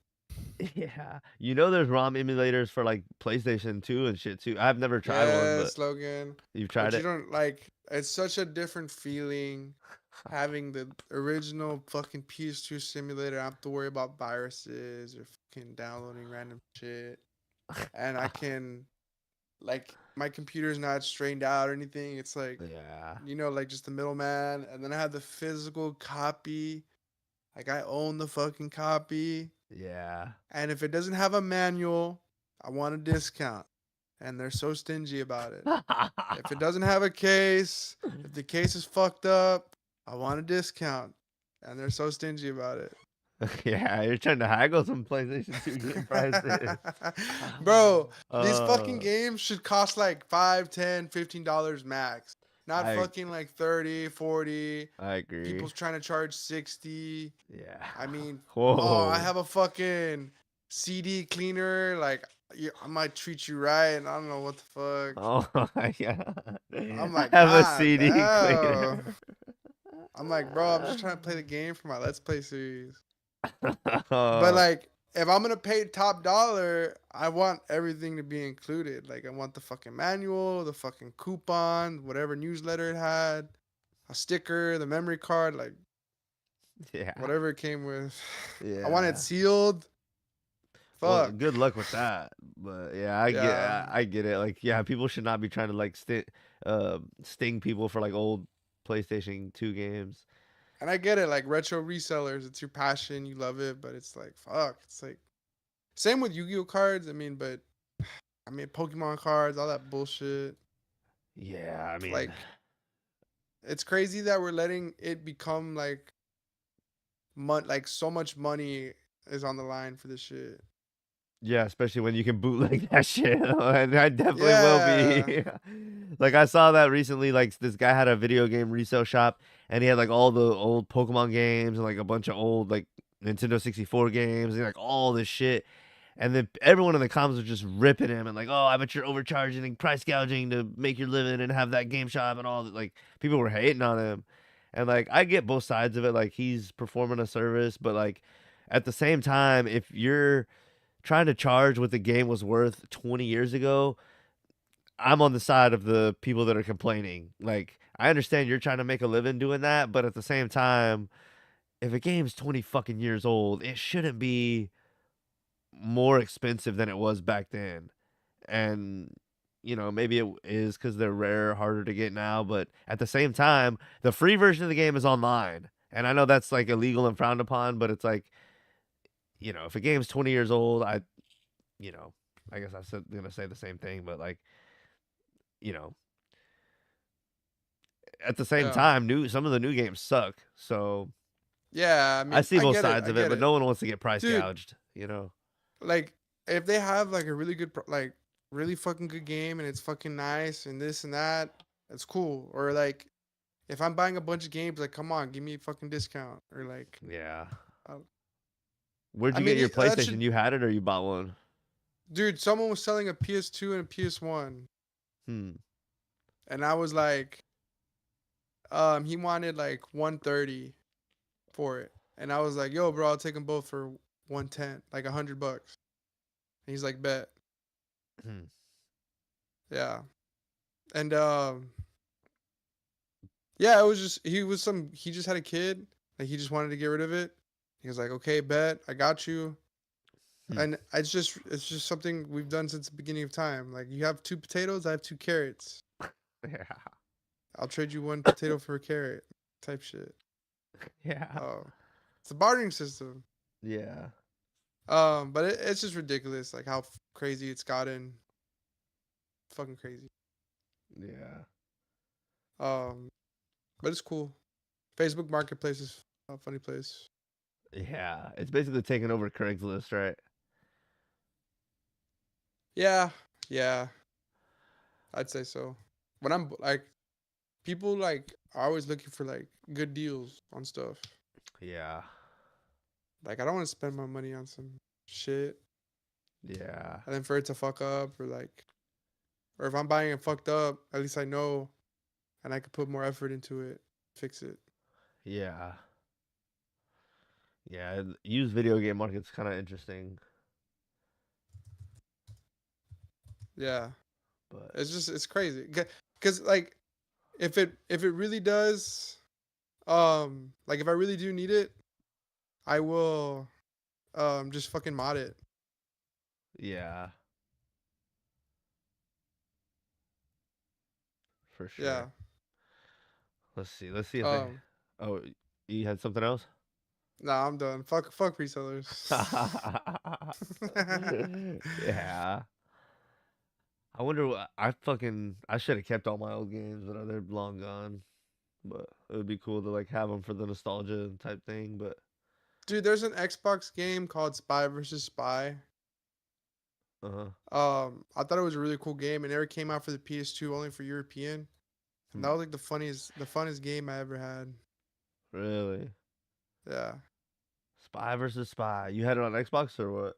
Yeah. You know there's ROM emulators for like PlayStation 2 and shit too. I've never tried one, but Logan. you've tried But it? you don't like. It's such a different feeling having the original fucking PS2 simulator. I don't have to worry about viruses or fucking downloading random shit, and I can, like, my computer's not strained out or anything. It's like, Yeah. you know, like just the middleman, and then I have the physical copy. Like I own the fucking copy. Yeah. And if it doesn't have a manual, I want a discount. And they're so stingy about it. If it doesn't have a case, if the case is fucked up, I want a discount. And they're so stingy about it. Yeah, you're trying to haggle some PlayStation 2 game prices. Bro, these fucking Uh, games should cost like $5, $10, $15 max. Not I fucking like 30, 40. I agree. People's trying to charge 60. Yeah. I mean, Whoa. oh, I have a fucking CD cleaner. Like, I might treat you right. And I don't know what the fuck. Oh yeah. I'm I like, have a God CD damn. cleaner. I'm like, bro, I'm just trying to play the game for my Let's Play series. But Uh, like, if I'm gonna pay top dollar, I want everything to be included. Like, I want the fucking manual, the fucking coupon, whatever newsletter it had, a sticker, the memory card, like yeah. whatever it came with. Yeah. I want it sealed. Well, Fuck. good luck with that. But yeah, Yeah. I get it. Like, yeah, people should not be trying to like sting people for like old PlayStation 2 games. And I get it, like retro resellers, it's your passion, you love it, but it's like fuck. It's like same with Yu-Gi-Oh cards. I mean Pokemon cards, all that bullshit. Yeah, I mean, Like it's crazy that we're letting it become like like so much money is on the line for this shit. yeah, especially when you can bootleg that shit. And I definitely will Yeah. be. Like I saw that recently. Like this guy had a video game resale shop, and he had like all the old Pokemon games and like a bunch of old like Nintendo 64 games and like all this shit. And then everyone in the comments was just ripping him and like, oh, I bet you're overcharging and price gouging to make your living and have that game shop and all that. Like people were hating on him, and like I get both sides of it. Like he's performing a service, but like at the same time, if you're trying to charge what the game was worth 20 years ago, I'm on the side of the people that are complaining. Like, I understand you're trying to make a living doing that, but at the same time, if a game's 20 fucking years old, it shouldn't be more expensive than it was back then. And, you know, maybe it is because they're rare, harder to get now, but at the same time, the free version of the game is online. And I know that's like illegal and frowned upon, but it's like, you know, if a game's 20 years old, you know, I guess gonna say the same thing, but like, you know, at the same Yeah. time, some of the new games suck. So Yeah, I I mean, see both get it. sides I of it, get but it. no one wants to get price Dude, gouged, you know? like if they have like a really good like really fucking good game and it's fucking nice and this and that, it's cool. Or like if I'm buying a bunch of games, like come on, give me a fucking discount. Or like Yeah. uh, Where'd I you mean get your that PlayStation? should You had it or you bought one? dude, someone was selling a PS2 and a PS1 Hmm. and I was like he wanted like 130 for it. And I was like, "Yo, bro, I'll take them both for 110, like $100." And he's like, "Bet." Hmm. Yeah. And yeah, it was just he just had a kid, like he just wanted to get rid of it. He was like, "Okay, bet, I got you." Hmm. And it's just something we've done since the beginning of time. Like you have 2 potatoes, I have 2 carrots. Yeah. I'll trade you 1 potato for a carrot, type shit. Yeah. Oh, it's a bartering system. Yeah. But it's just ridiculous, like how crazy it's gotten. Fucking crazy. Yeah. But it's cool. Facebook Marketplace is a funny place. Yeah. It's basically taking over Craigslist, right? Yeah, yeah, I'd say so. When I'm like, people like are always looking for like good deals on stuff. Yeah. Like I don't want to spend my money on some shit Yeah. and then for it to fuck up or if I'm buying it fucked up, at least I know and I could put more effort into it, fix it. Yeah. Yeah. Used video game market's kind of interesting, Yeah, but it's crazy. Cause like if it really does, like if I really do need it, I will just fucking mod it. yeah, for sure. Yeah. Let's see. Let's see if they. Um, Oh, you had something else? Nah, I'm done. Fuck resellers. Yeah. I wonder what I should have kept all my old games, but they're long gone. But it would be cool to like have them for the nostalgia type thing. But Dude, there's an Xbox game called Spy versus Spy. uh I thought it was a really cool game. It never came out for the PS2, only for European. And that was like the funnest game I ever had. really, Yeah. Spy versus Spy. You had it on Xbox or what?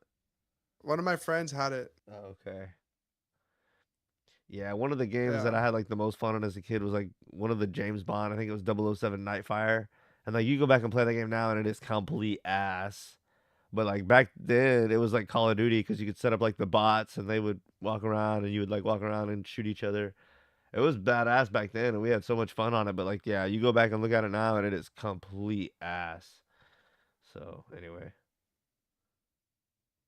One of my friends had it. Oh, okay. Yeah, one of the games that Yeah. I had like the most fun on as a kid was like one of the James Bond. I think it was 007 Nightfire. And like you go back and play that game now and it is complete ass. But like back then it was like Call of Duty because you could set up like the bots and they would walk around and you would like walk around and shoot each other. It was badass back then and we had so much fun on it. But like yeah, you go back and look at it now and it is complete ass. So anyway,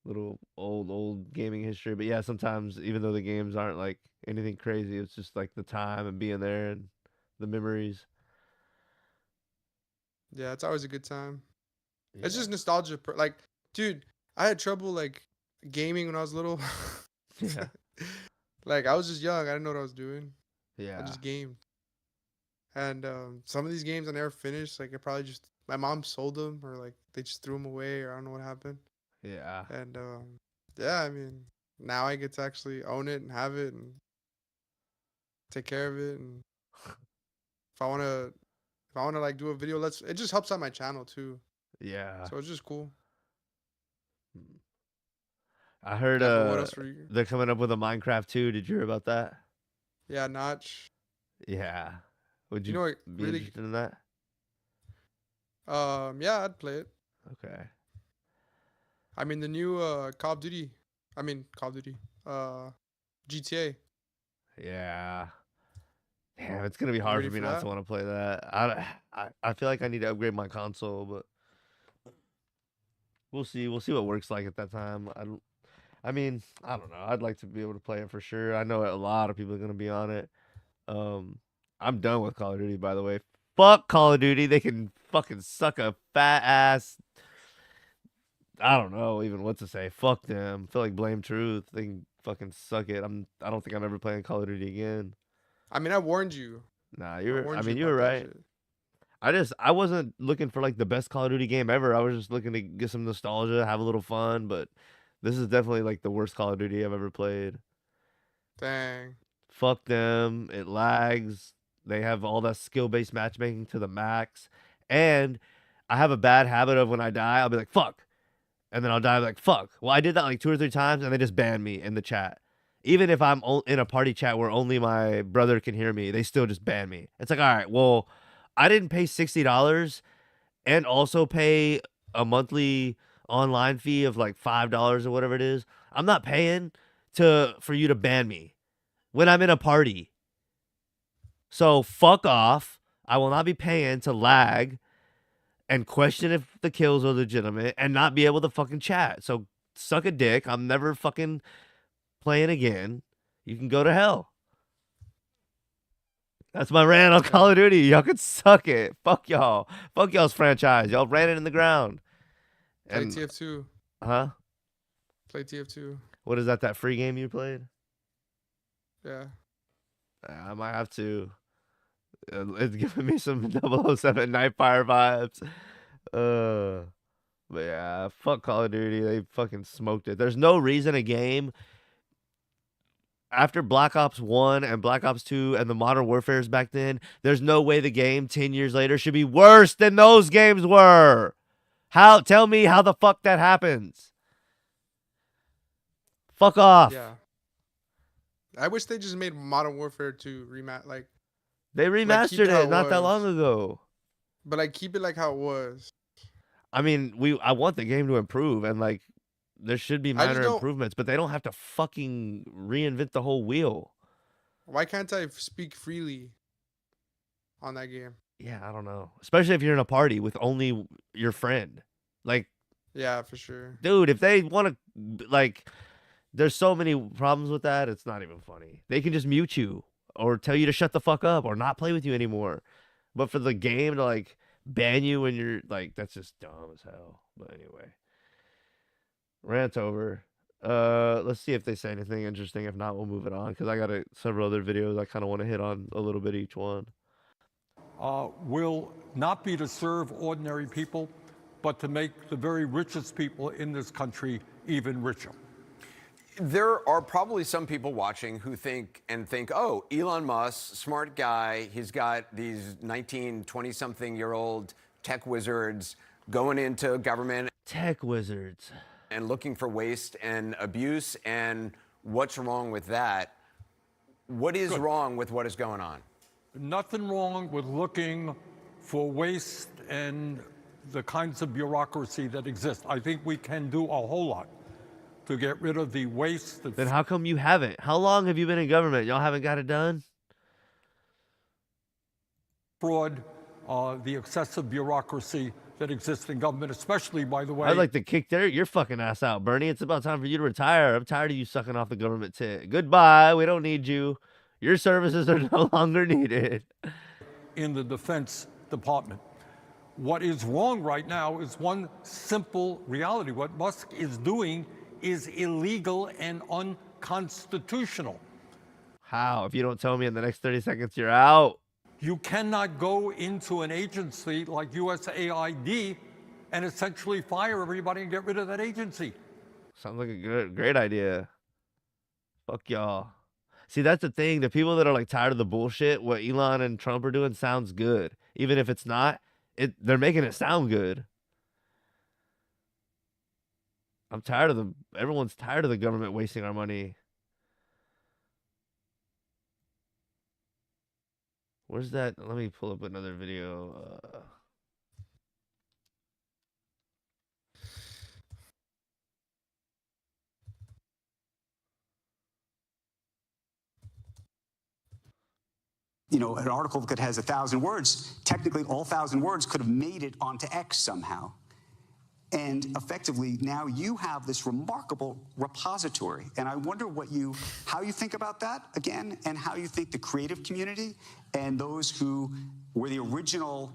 little old gaming history. But yeah, sometimes even though the games aren't like anything crazy, it's just like the time and being there and the memories. Yeah, it's always a good time. It's Yeah. just nostalgia. Like, dude, I had trouble like gaming when I was little. Yeah. Like, I was just young. I didn't know what I was doing. I Yeah. just gamed. And some of these games I never finished. Like, I probably just my mom sold them or like they just threw them away or I don't know what happened. Yeah. And yeah, I mean, now I get to actually own it and have it and take care of it. And if I wanna like do a video, it just helps out my channel too. Yeah. So it's just cool. I heard Yeah, but what else were you? they're coming up with a Minecraft 2. Did you hear about that? Yeah, Notch. Yeah. Would You you know what be really? interested in that? Yeah, I'd play it. Okay. I mean, the new Call of Duty. I mean, Call of Duty. GTA. Yeah. Damn, it's gonna be You hard ready for me for not that? to want to play that. I feel like I need to upgrade my console, but we'll see. We'll see what works like at that time. I mean, I don't know. I'd like to be able to play it for sure. I know a lot of people are gonna be on it. Um, I'm done with Call of Duty, by the way. Fuck Call of Duty. They can fucking suck a fat ass. I don't know even what to say. Fuck them. Feel like Blame Truth. They can fucking suck it. I don't think I'm ever playing Call of Duty again. I mean, I warned you. Nah, I I warned you mean, you were about that right. shit. I wasn't looking for like the best Call of Duty game ever. I was just looking to get some nostalgia, have a little fun, but this is definitely like the worst Call of Duty I've ever played. Dang. Fuck them. It lags. They have all that skill-based matchmaking to the max. And I have a bad habit of when I die, I'll be like, fuck. And then I'll die like, fuck. Well, I did that like 2 or 3 times and they just ban me in the chat. Even if I'm in a party chat where only my brother can hear me, they still just ban me. It's like, all right, well, I didn't pay $60 and also pay a monthly online fee of like $5 or whatever it is. I'm not paying for you to ban me when I'm in a party. So fuck off. I will not be paying to lag and question if the kills are legitimate and not be able to fucking chat. So suck a dick. I'm never fucking playing again. You can go to hell. That's my rant on Call of Duty. Y'all can suck it. Fuck y'all. Fuck y'all's franchise. Y'all ran it in the ground. Play And TF2. huh? Play TF2. What is that? That free game you played? Yeah. I might have to. It's giving me some 007 Nightfire vibes. But yeah, fuck Call of Duty. They fucking smoked it. There's no reason a game after Black Ops 1 and Black Ops 2 and the Modern Warfares back then, there's no way the game 10 years later should be worse than those games were. Tell me how the fuck that happens. Fuck off. Yeah. I wish they just made Modern Warfare 2 like, They keep remastered it how it it not that long was. ago. but like keep it like how it was. I mean, I want the game to improve and like there should be I just minor don't. improvements, but they don't have to fucking reinvent the whole wheel. Why can't I speak freely on that game? Yeah, I don't know. Especially if you're in a party with only your friend. Like, Yeah, for sure. dude, if they want to, like, there's so many problems with that. It's not even funny. They can just mute you or tell you to shut the fuck up or not play with you anymore. But for the game to like ban you when you're like, that's just dumb as hell. But anyway, rant over. Let's see if they say anything interesting. If not, we'll move it on because I got several other videos I kind of want to hit on a little bit each one. Will not be to serve ordinary people, but to make the very richest people in this country even richer. There are probably some people watching who think, oh, Elon Musk, smart guy, he's got these 19, 20-something-year-old tech wizards going into government. Tech wizards. And looking for waste and abuse, and what's wrong with that? What is wrong with what is going on? Nothing wrong with looking for waste and the kinds of bureaucracy that exist. I think we can do a whole lot to get rid of the waste. Then how come you haven't? How long have you been in government? Y'all haven't got it done? Fraud, the excessive bureaucracy that exists in government, especially, by the way. I'd like to kick your fucking ass out, Bernie. It's about time for you to retire. I'm tired of you sucking off the government tit. Goodbye. We don't need you. Your services are no longer needed. In the Defense Department. What is wrong right now is one simple reality. What Musk is doing is illegal and unconstitutional. How? If you don't tell me in the next 30 seconds, you're out. You cannot go into an agency like USAID and essentially fire everybody and get rid of that agency. Sounds like a great idea. Fuck y'all. See, that's the thing. The people that are like tired of the bullshit, what Elon and Trump are doing sounds good. Even if it's not, they're making it sound good. I'm tired of everyone's tired of the government wasting our money. Where's that? Let me pull up another video. You know, an article that has 1,000 words, technically all 1,000 words could have made it onto X somehow. And effectively, now you have this remarkable repository. And I wonder how you think about that again, and how you think the creative community and those who were the original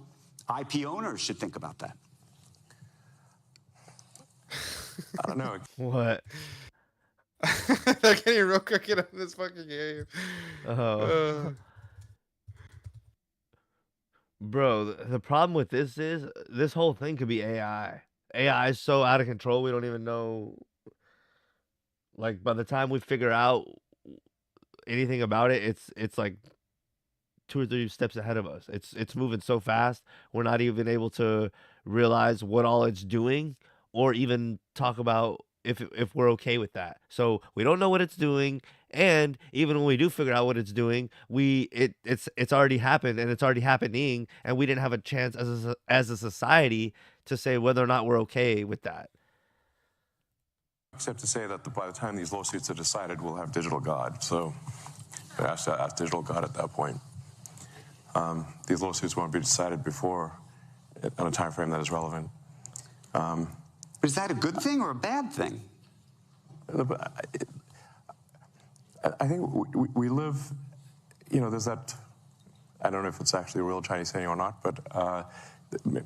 IP owners should think about that. I don't know. What? They're getting real crooked on this fucking game. Bro, the problem with this is this whole thing could be AI. AI is so out of control, we don't even know. Like, by the time we figure out anything about it, it's like 2 or 3 steps ahead of us. It's moving so fast, we're not even able to realize what all it's doing, or even talk about if we're okay with that. So we don't know what it's doing, and even when we do figure out what it's doing, it's already happened and it's already happening, and we didn't have a chance as a society to say whether or not we're okay with that. Except to say that by the time these lawsuits are decided, we'll have digital God. So we have to ask digital God at that point. These lawsuits won't be decided before on a time frame that is relevant. Is that a good thing or a bad thing? I think we live, you know, there's that, I don't know if it's actually a real Chinese saying or not, but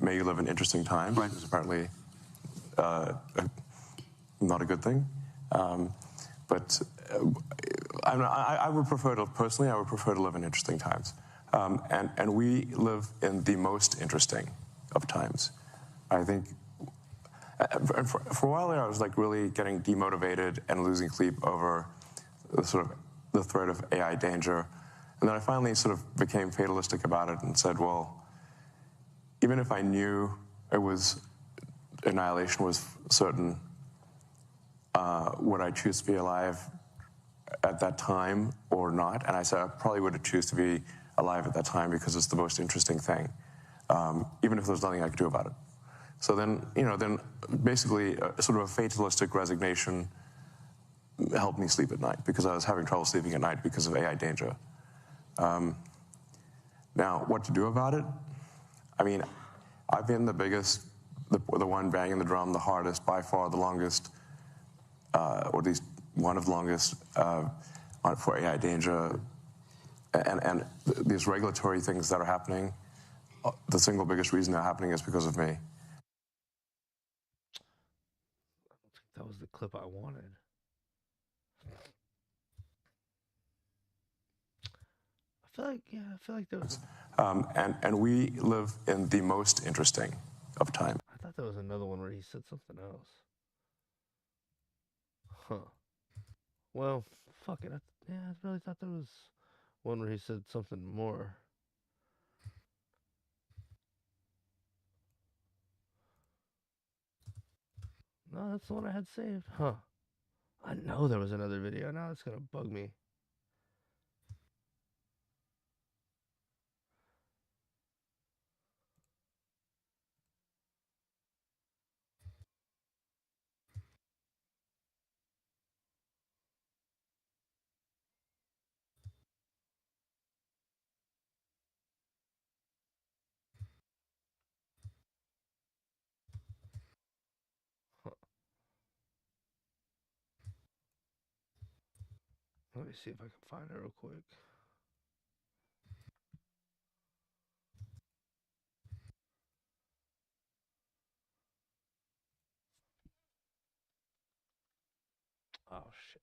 may you live in interesting times, right? Is apparently not a good thing. But I would prefer to, personally, I would prefer to live in interesting times. And we live in the most interesting of times. I think, for a while there, I was like really getting demotivated and losing sleep over the threat of AI danger. And then I finally sort of became fatalistic about it and said, well, even if I knew annihilation was certain, would I choose to be alive at that time or not? And I said I probably would choose to be alive at that time because it's the most interesting thing, even if there's nothing I could do about it. So then, basically sort of a fatalistic resignation helped me sleep at night because I was having trouble sleeping at night because of AI danger. Now, what to do about it? I mean, I've been the biggest, the one banging the drum the hardest, by far the longest, or at least one of the longest for AI danger. And these regulatory things that are happening the single biggest reason they're happening is because of me. That was the clip I wanted. I feel like there was. And we live in the most interesting of time. I thought there was another one where he said something else. Huh. Well, fuck it. I really thought there was one where he said something more. No, that's the one I had saved. Huh. I know there was another video. Now it's gonna bug me. Huh. Let me see if I can find it real quick. Oh shit.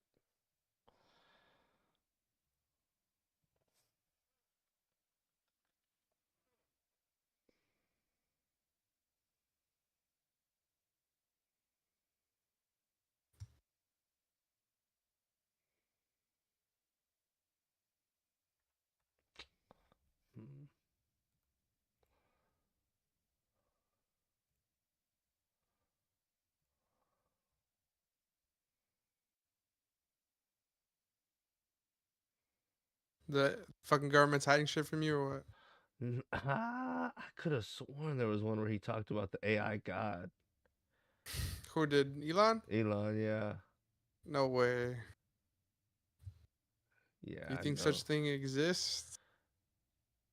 Hmm. The fucking government's hiding shit from you or what? I could have sworn there was one where he talked about the AI god. Who did? Elon? Elon, yeah. No way. Yeah, You I think know. such thing exists?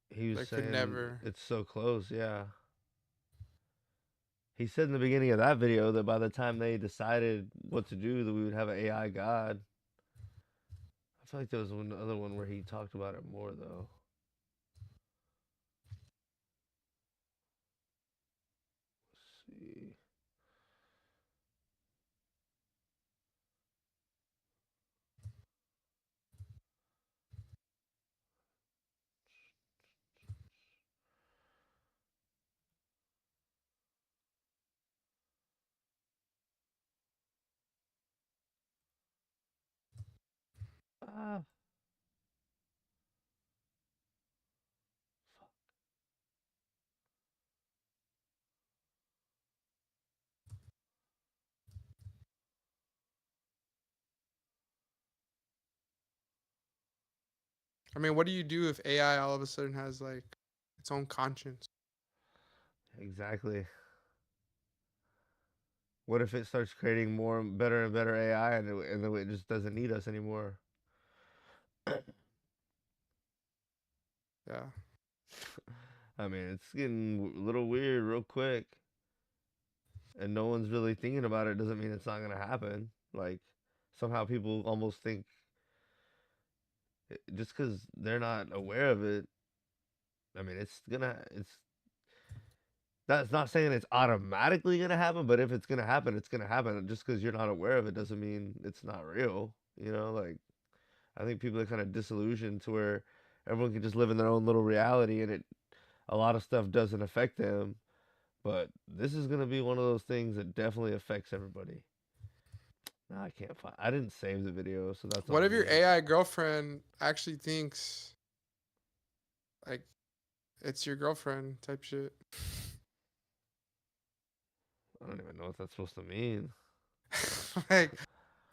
He was That could saying never. it's so close, yeah. He said in the beginning of that video that by the time they decided what to do, that we would have an AI god. I feel like there was another one where he talked about it more, though. Let's see. Ah, I mean, what do you do if AI all of a sudden has like its own conscience? exactly. What if it starts creating more better and better AI and then it just doesn't need us anymore? Yeah. I mean, it's getting a little weird real quick, and no one's really thinking about it. Doesn't mean it's not gonna happen. Like somehow people almost think just because they're not aware of it. I mean, it's that's not saying it's automatically gonna happen, but if it's gonna happen, it's gonna happen. Just because you're not aware of it doesn't mean it's not real. Like I think people are kind of disillusioned to where everyone can just live in their own little reality, and a lot of stuff doesn't affect them. But this is gonna be one of those things that definitely affects everybody. No, I can't find. I didn't save the video, so that's What on if your me. AI girlfriend actually thinks like it's your girlfriend type shit? I don't even know what that's supposed to mean. Like,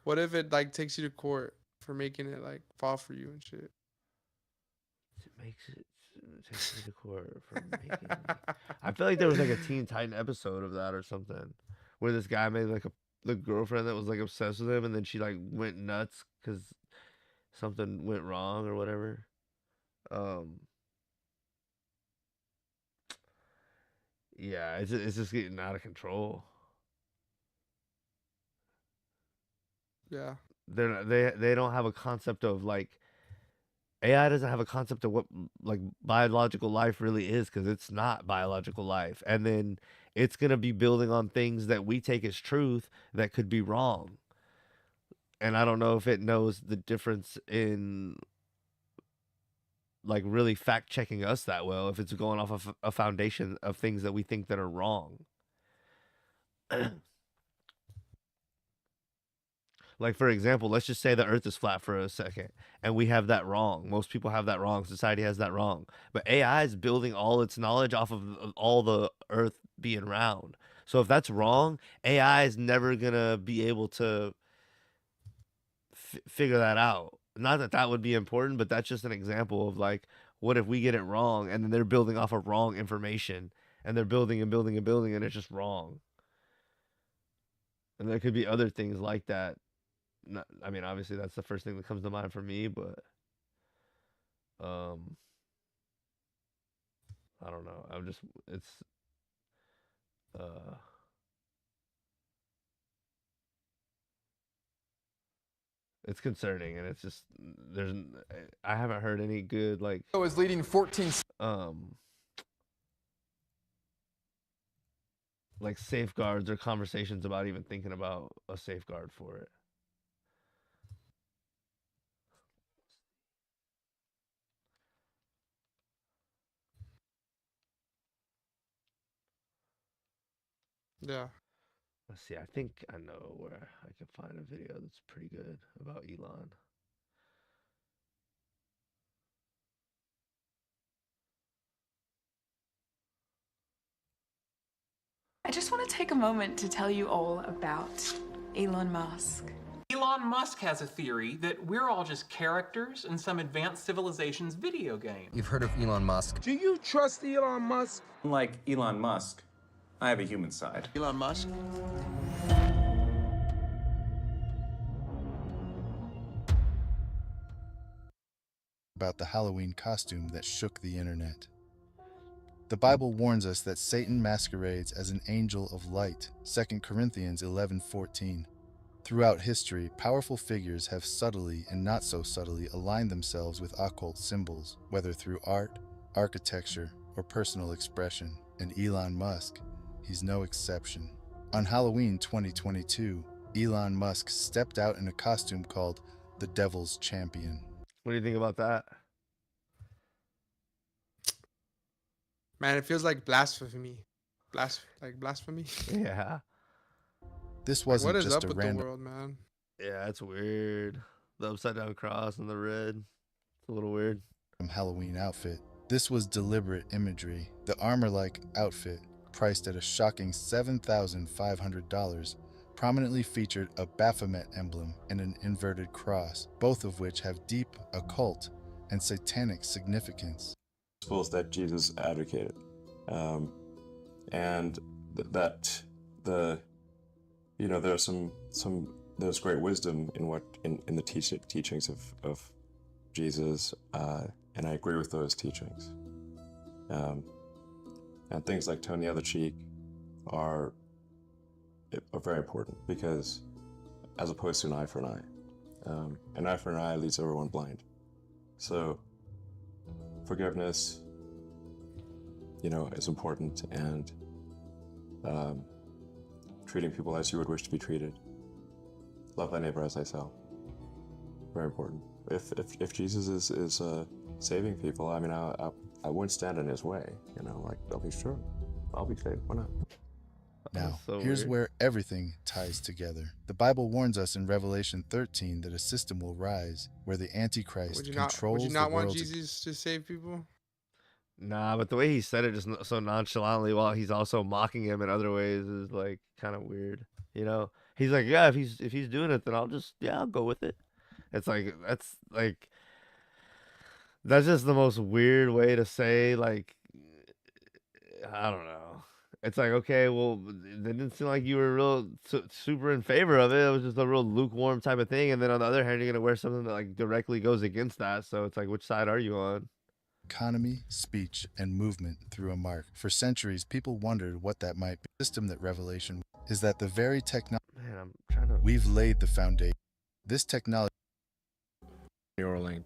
what if it like takes you to court for making it like fall for you and shit? It takes me to court for making me. I feel like there was like a Teen Titan episode of that or something, where this guy made like the girlfriend that was like obsessed with him, and then she like went nuts because something went wrong or whatever. Um, yeah, it's just getting out of control. Yeah. They don't have a concept of like AI doesn't have a concept of what like biological life really is because it's not biological life. And then it's gonna be building on things that we take as truth that could be wrong. And I don't know if it knows the difference in like really fact checking us that well if it's going off of a foundation of things that we think that are wrong. Like for example, let's just say the earth is flat for a second and we have that wrong. Most people have that wrong. Society has that wrong. But AI is building all its knowledge off of all the earth being round. So if that's wrong, AI is never going to be able to figure that out. Not that that would be important, but that's just an example of like, what if we get it wrong and then they're building off of wrong information and they're building and building and building and it's just wrong. And there could be other things like that. Not, I mean, obviously that's the first thing that comes to mind for me, but um, I don't know. I'm just uh it's concerning and it's just I haven't heard any good like is leading 14 like safeguards or conversations about even thinking about a safeguard for it. Yeah. Let's see. I think I know where I can find a video that's pretty good about Elon. I just want to take a moment to tell you all about Elon Musk. Elon Musk has a theory that we're all just characters in some advanced civilization's video game. You've heard of Elon Musk. Do you trust Elon Musk? Unlike Elon Musk, I have a human side. Elon Musk? About the Halloween costume that shook the internet. The Bible warns us that Satan masquerades as an angel of light, 2 Corinthians 11:14. Throughout history, powerful figures have subtly and not so subtly aligned themselves with occult symbols, whether through art, architecture, or personal expression. And Elon Musk, he's no exception. On Halloween 2022, Elon Musk stepped out in a costume called the Devil's Champion. What do you think about that? Man, it feels like blasphemy. Blasphemy. Yeah. This wasn't what is just up a with random the world, man? Yeah, it's weird. The upside down cross and the red. It's a little weird. Halloween outfit. This was deliberate imagery. The armor-like outfit, priced at a shocking $7,500, prominently featured a Baphomet emblem and an inverted cross, both of which have deep occult and satanic significance. Principles that Jesus advocated, and that there's great wisdom in the teachings of Jesus, and I agree with those teachings. And things like turn the other cheek are very important, because as opposed to an eye for an eye leaves everyone blind. So forgiveness, is important, and treating people as you would wish to be treated. Love thy neighbor as thyself. Very important. If Jesus is saving people, I mean, I wouldn't stand in his way. I'll be sure, I'll be saved. Why not? Now, so here's weird. where everything ties together. The Bible warns us in Revelation 13 that a system will rise where the Antichrist controls Would you not the want world's Jesus to save people? Nah, but the way he said it just so nonchalantly while he's also mocking him in other ways is like kind of weird. He's like, yeah, if he's doing it, then I'll go with it. It's like that's just the most weird way to say, like, I don't know. It's like, okay, well, it didn't seem like you were real super in favor of it. It was just a real lukewarm type of thing. And then on the other hand, you're gonna wear something that like directly goes against that. So it's like, which side are you on? economy, speech, and movement through a mark. For centuries, people wondered what that might be. The system that Revelation is that the very technology we've laid the foundation. This technology Neuralink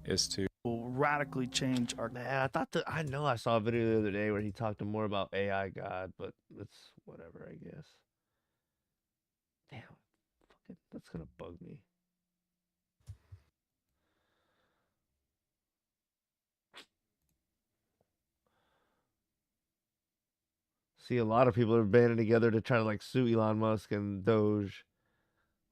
is to will radically change our. Man, I know I saw a video the other day where he talked more about AI God, but it's whatever, I guess. Damn, fucking, that's gonna bug me. See, a lot of people are banding together to try to like sue Elon Musk and Doge.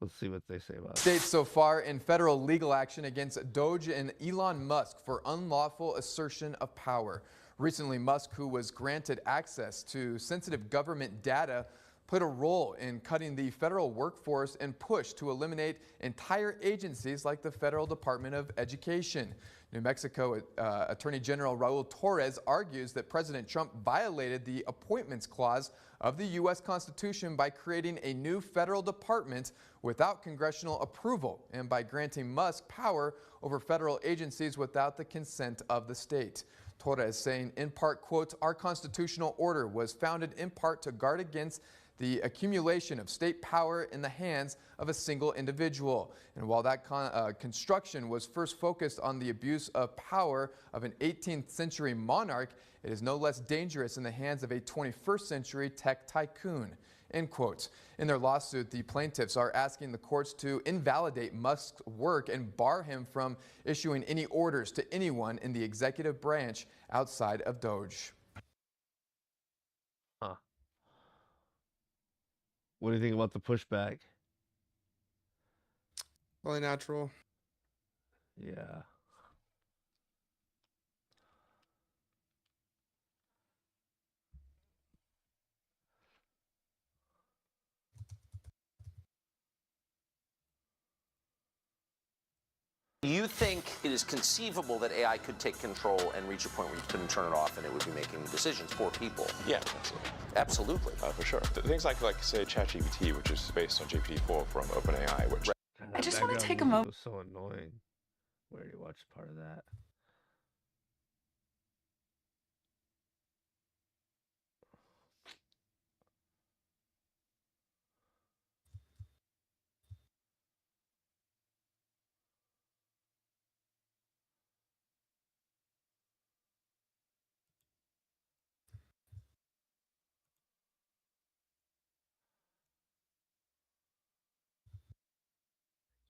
Let's see what they say about it. States so far in federal legal action against Doge and Elon Musk for unlawful assertion of power. Recently, Musk, who was granted access to sensitive government data, played a role in cutting the federal workforce and push to eliminate entire agencies like the Federal Department of Education. New Mexico Attorney General Raul Torres argues that President Trump violated the appointments clause of the U.S. Constitution by creating a new federal department without congressional approval and by granting Musk power over federal agencies without the consent of the state. Torres saying, in part, quote, "Our constitutional order was founded in part to guard against the accumulation of state power in the hands of a single individual. And while that construction was first focused on the abuse of power of an 18th century monarch, it is no less dangerous in the hands of a 21st century tech tycoon." End quote. In their lawsuit, the plaintiffs are asking the courts to invalidate Musk's work and bar him from issuing any orders to anyone in the executive branch outside of Doge. Huh. What do you think about the pushback? Only natural. Yeah. Do you think it is conceivable that AI could take control and reach a point where you couldn't turn it off and it would be making decisions for people? Yeah, absolutely. Absolutely. For sure. Things like say ChatGPT, which is based on GPT-4 from OpenAI, which I just That want to guy take a music moment. was so annoying. Where do you watch part of that?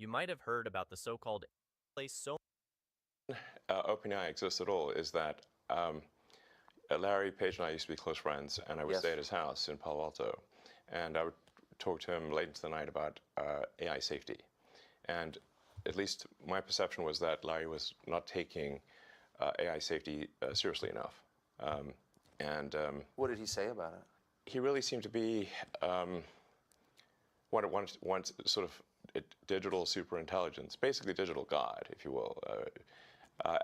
You might have heard about the so-called place so OpenAI exists at all is that Larry Page and I used to be close friends, and I would Yes. stay at his house in Palo Alto, and I would talk to him late into the night about AI safety. And at least my perception was that Larry was not taking AI safety seriously enough. What did he say about it? He really seemed to be wants sort of digital superintelligence, basically digital God, if you will,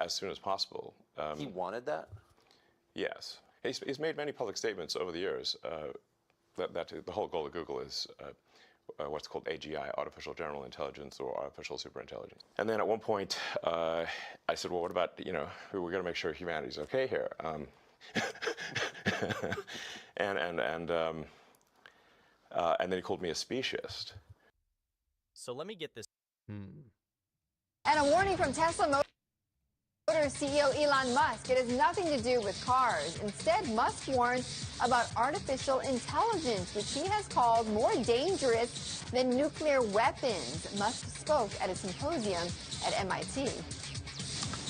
as soon as possible. He wanted that? Yes. He's made many public statements over the years that the whole goal of Google is what's called AGI, Artificial General Intelligence, or Artificial Superintelligence. And then at one point, I said, well, what about, we're going to make sure humanity's okay here. And then he called me a speciesist. So let me get this. And a warning from Tesla Motors CEO Elon Musk. It has nothing to do with cars. Instead, Musk warns about artificial intelligence, which he has called more dangerous than nuclear weapons. Musk spoke at a symposium at MIT.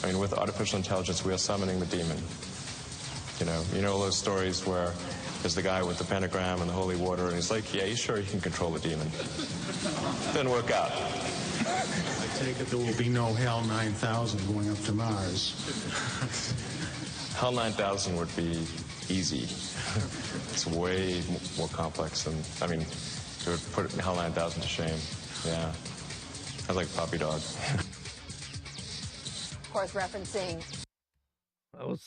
I mean, with artificial intelligence, we are summoning the demon. You know all those stories where there's the guy with the pentagram and the holy water, and he's like, yeah, he's sure he can control the demon. Didn't work out. I take it there will be no HAL 9000 going up to Mars. HAL 9000 would be easy. It's way more complex than, it would put HAL 9000 to shame. Yeah. Sounds like puppy dog. Of course, referencing.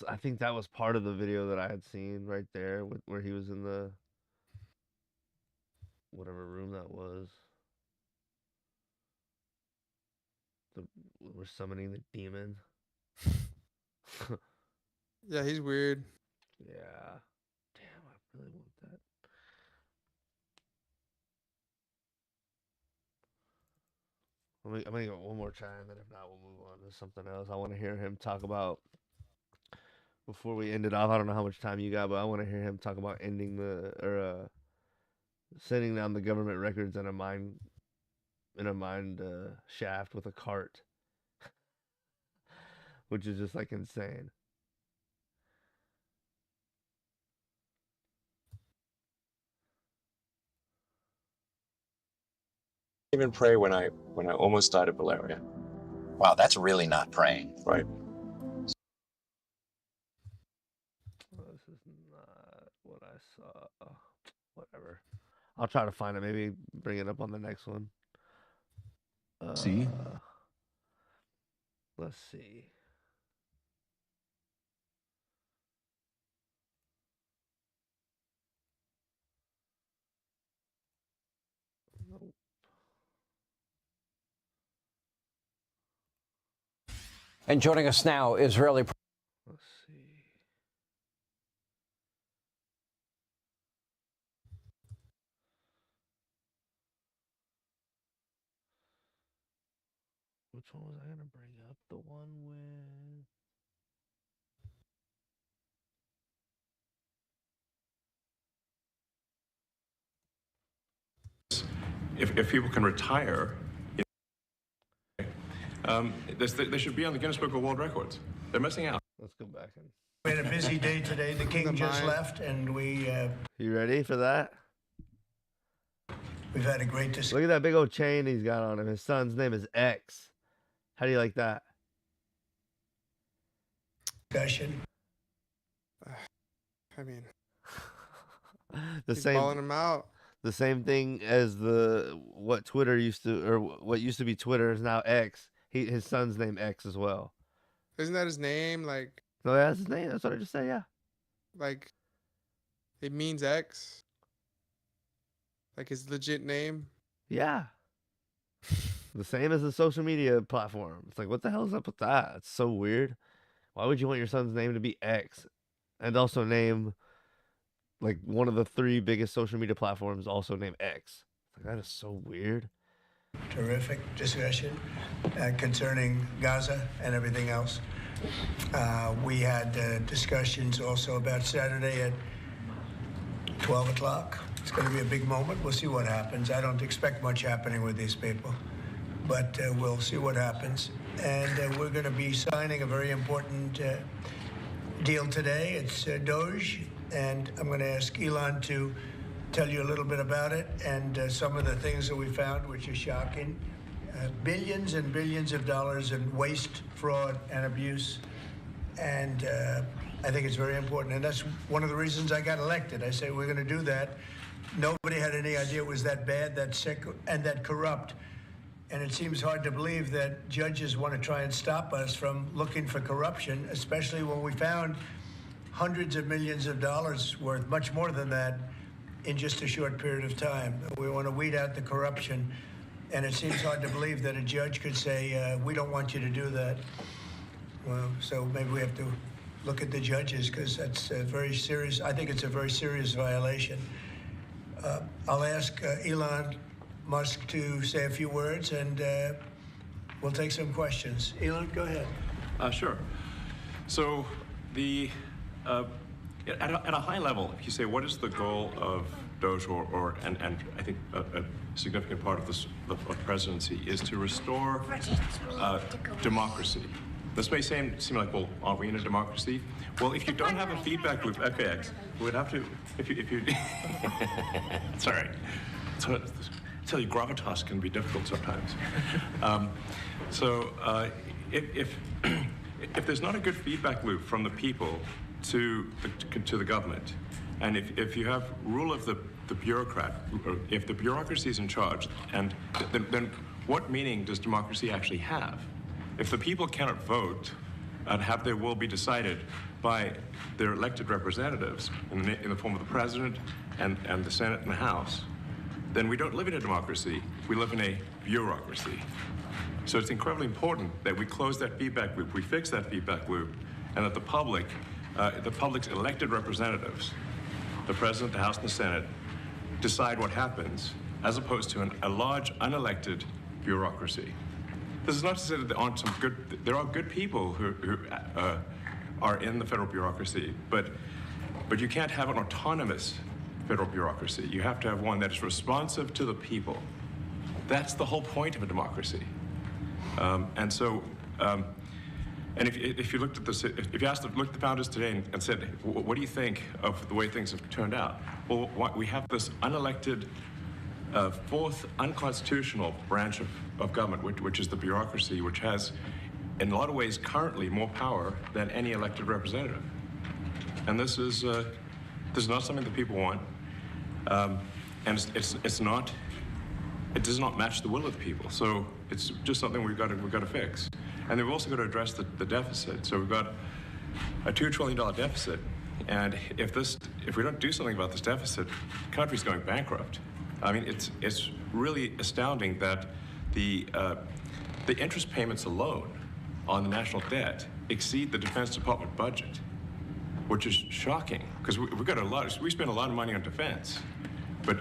I think that was part of the video that I had seen right there, where he was in the whatever room that was. We're summoning the demon. Yeah, he's weird. Yeah. Damn, I really want that. I'm gonna go one more time, and if not, we'll move on to something else. I want to hear him talk about, before we end it off. I don't know how much time you got, but I want to hear him talk about sending down the government records in a mine shaft with a cart, which is just like insane. Even pray when I almost died of malaria. Wow, that's really not praying. Right. This is not what I saw. Whatever. I'll try to find it. Maybe bring it up on the next one. See? Let's see. Nope. And joining us now, Israeli. Let's see. Which one was I going to bring up? The one with... If people can retire, they should be on the Guinness Book of World Records. They're missing out. Let's go back and... We had a busy day today. The king just left, and You ready for that? we've had a great discussion. Look at that big old chain he's got on him. His son's name is X. How do you like that? I mean, The he's same balling him out. the same thing as what Twitter used to, or what used to be Twitter is now X. His son's name X as well. Isn't that his name? Like, No, that's his name. That's what I just said. Yeah. like, it means X. Like his legit name. Yeah. The same as the social media platform. It's like, what the hell is up with that? It's so weird. Why would you want your son's name to be X, and also name like one of the 3 biggest social media platforms also name X? Like, that is so weird. Terrific discussion concerning Gaza and everything else. We had discussions also about Saturday at 12 o'clock. It's going to be a big moment. We'll see what happens. I don't expect much happening with these people, but we'll see what happens. And we're going to be signing a very important deal today. It's Doge, and I'm going to ask Elon to tell you a little bit about it and some of the things that we found, which are shocking. Billions and billions of dollars in waste, fraud, and abuse. And I think it's very important. And that's one of the reasons I got elected. I said, we're going to do that. Nobody had any idea it was that bad, that sick, and that corrupt. And it seems hard to believe that judges want to try and stop us from looking for corruption, especially when we found hundreds of millions of dollars worth, much more than that, in just a short period of time. We want to weed out the corruption. And it seems hard to believe that a judge could say, we don't want you to do that. Well, so maybe we have to look at the judges, because that's a very serious, I think it's a very serious violation. I'll ask Elon Musk to say a few words, and we'll take some questions. Elon, go ahead. Sure. So at a high level, if you say what is the goal of Doge, and I think a significant part of the presidency is to restore democracy. This may seem like, well, aren't we in a democracy? Well, if you don't have a feedback loop, FAX, we would have to, if you it's all right. So, I tell you, gravitas can be difficult sometimes. If there's not a good feedback loop from the people to the government, and if you have rule of the bureaucrat, or if the bureaucracy is in charge, and then what meaning does democracy actually have? If the people cannot vote and have their will be decided by their elected representatives in the form of the president and the Senate and the House, then we don't live in a democracy. We live in a bureaucracy. So it's incredibly important that we close that feedback loop, we fix that feedback loop, and that the public's elected representatives, the president, the House, and the Senate, decide what happens, as opposed to a large unelected bureaucracy. This is not to say that there aren't some good. There are good people who are in the federal bureaucracy, but you can't have an autonomous federal bureaucracy. You have to have one that is responsive to the people. That's the whole point of a democracy. And if you looked at this, if you looked at the founders today and said, what do you think of the way things have turned out? Well, we have this unelected, fourth unconstitutional branch of government, which is the bureaucracy, which has, in a lot of ways, currently more power than any elected representative. And this is not something that people want, and it does not match the will of the people. So it's just something we've got to fix. And we've also got to address the deficit. So we've got a $2 trillion deficit, and if we don't do something about this deficit, the country's going bankrupt. I mean, it's really astounding that the interest payments alone on the national debt exceed the Defense Department budget, which is shocking because we spend a lot of money on defense, but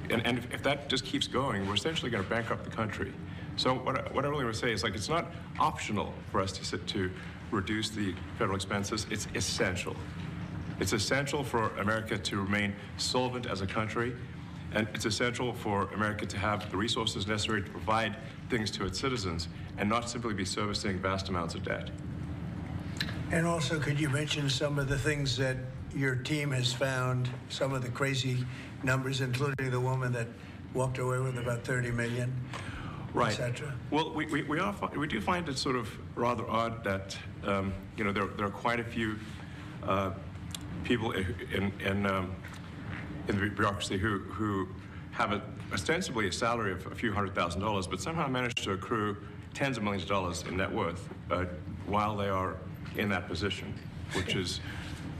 if that just keeps going, we're essentially going to bankrupt the country. So what I really want to say is, like, it's not optional for us to reduce the federal expenses. It's essential. It's essential for America to remain solvent as a country, and it's essential for America to have the resources necessary to provide things to its citizens and not simply be servicing vast amounts of debt. And also, could you mention some of the things that your team has found, some of the crazy numbers, including the woman that walked away with about $30 million, right, etc.? Well, we do find it sort of rather odd that there are quite a few people in the bureaucracy who have ostensibly a salary of a few $100,000, but somehow manage to accrue tens of millions of dollars in net worth while they are in that position, which is,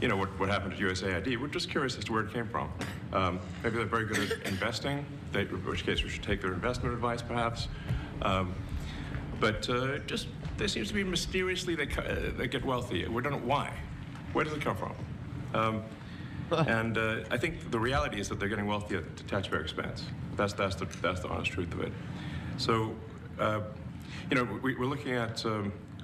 what happened at USAID. We're just curious as to where it came from. Maybe they're very good at investing, in which case we should take their investment advice, perhaps. But there seems to be mysteriously they get wealthy. We don't know why. Where does it come from? And I think the reality is that they're getting wealthy at the taxpayer expense. That's the honest truth of it. So, we're looking at,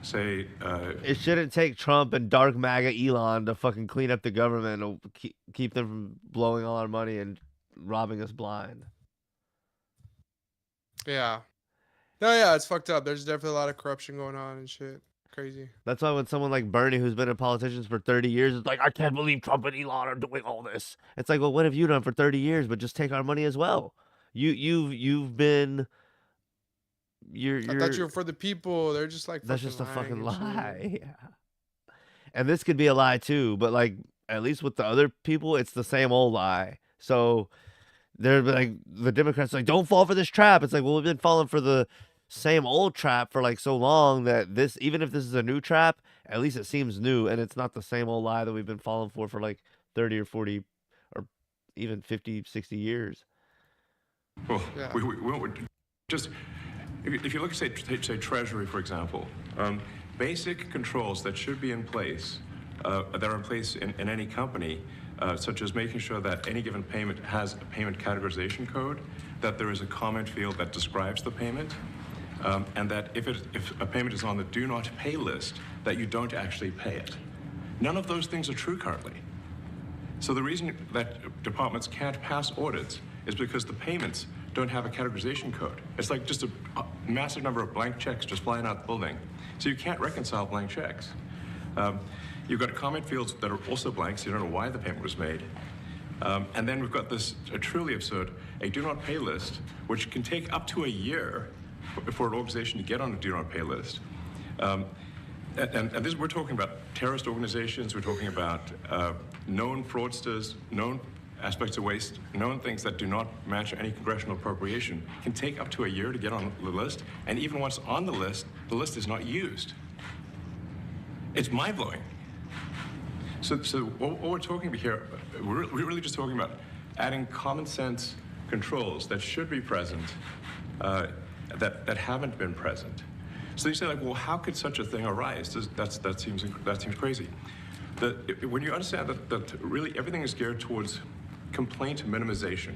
it shouldn't take Trump and dark MAGA Elon to fucking clean up the government and keep them from blowing all our money and robbing us blind. Yeah. No, yeah, it's fucked up. There's definitely a lot of corruption going on and shit. Crazy. That's why when someone like Bernie, who's been a politician for 30 years, is like, I can't believe Trump and Elon are doing all this. It's like, well, what have you done for 30 years? But just take our money as well. You've been. I thought you were for the people. They're just like. That's just a fucking lie. Yeah. And this could be a lie too, but like at least with the other people, it's the same old lie. So they're like the Democrats are like, don't fall for this trap. It's like, well, we've been falling for the same old trap for like so long that this, even if this is a new trap, at least it seems new and it's not the same old lie that we've been falling for like 30 or 40 or even 50, 60 years. Well, yeah. we just if you look at say Treasury, for example, basic controls that should be in place that are in place in any company, such as making sure that any given payment has a payment categorization code, that there is a comment field that describes the payment, and that if a payment is on the do not pay list, that you don't actually pay it. None of those things are true currently. So the reason that departments can't pass audits is because the payments don't have a categorization code. It's like just a massive number of blank checks just flying out the building. So you can't reconcile blank checks. You've got comment fields that are also blank, so you don't know why the payment was made. And then we've got this truly absurd, a do not pay list, which can take up to a year for an organization to get on a do not pay list. And this, we're talking about terrorist organizations, we're talking about known fraudsters, known aspects of waste, known things that do not match any congressional appropriation, can take up to a year to get on the list, and even once on the list is not used. It's mind-blowing. So what we're talking about here, we're really just talking about adding common sense controls that should be present, that haven't been present. So you say, like, well, how could such a thing arise? That seems crazy. When you understand that really everything is geared towards complaint minimization,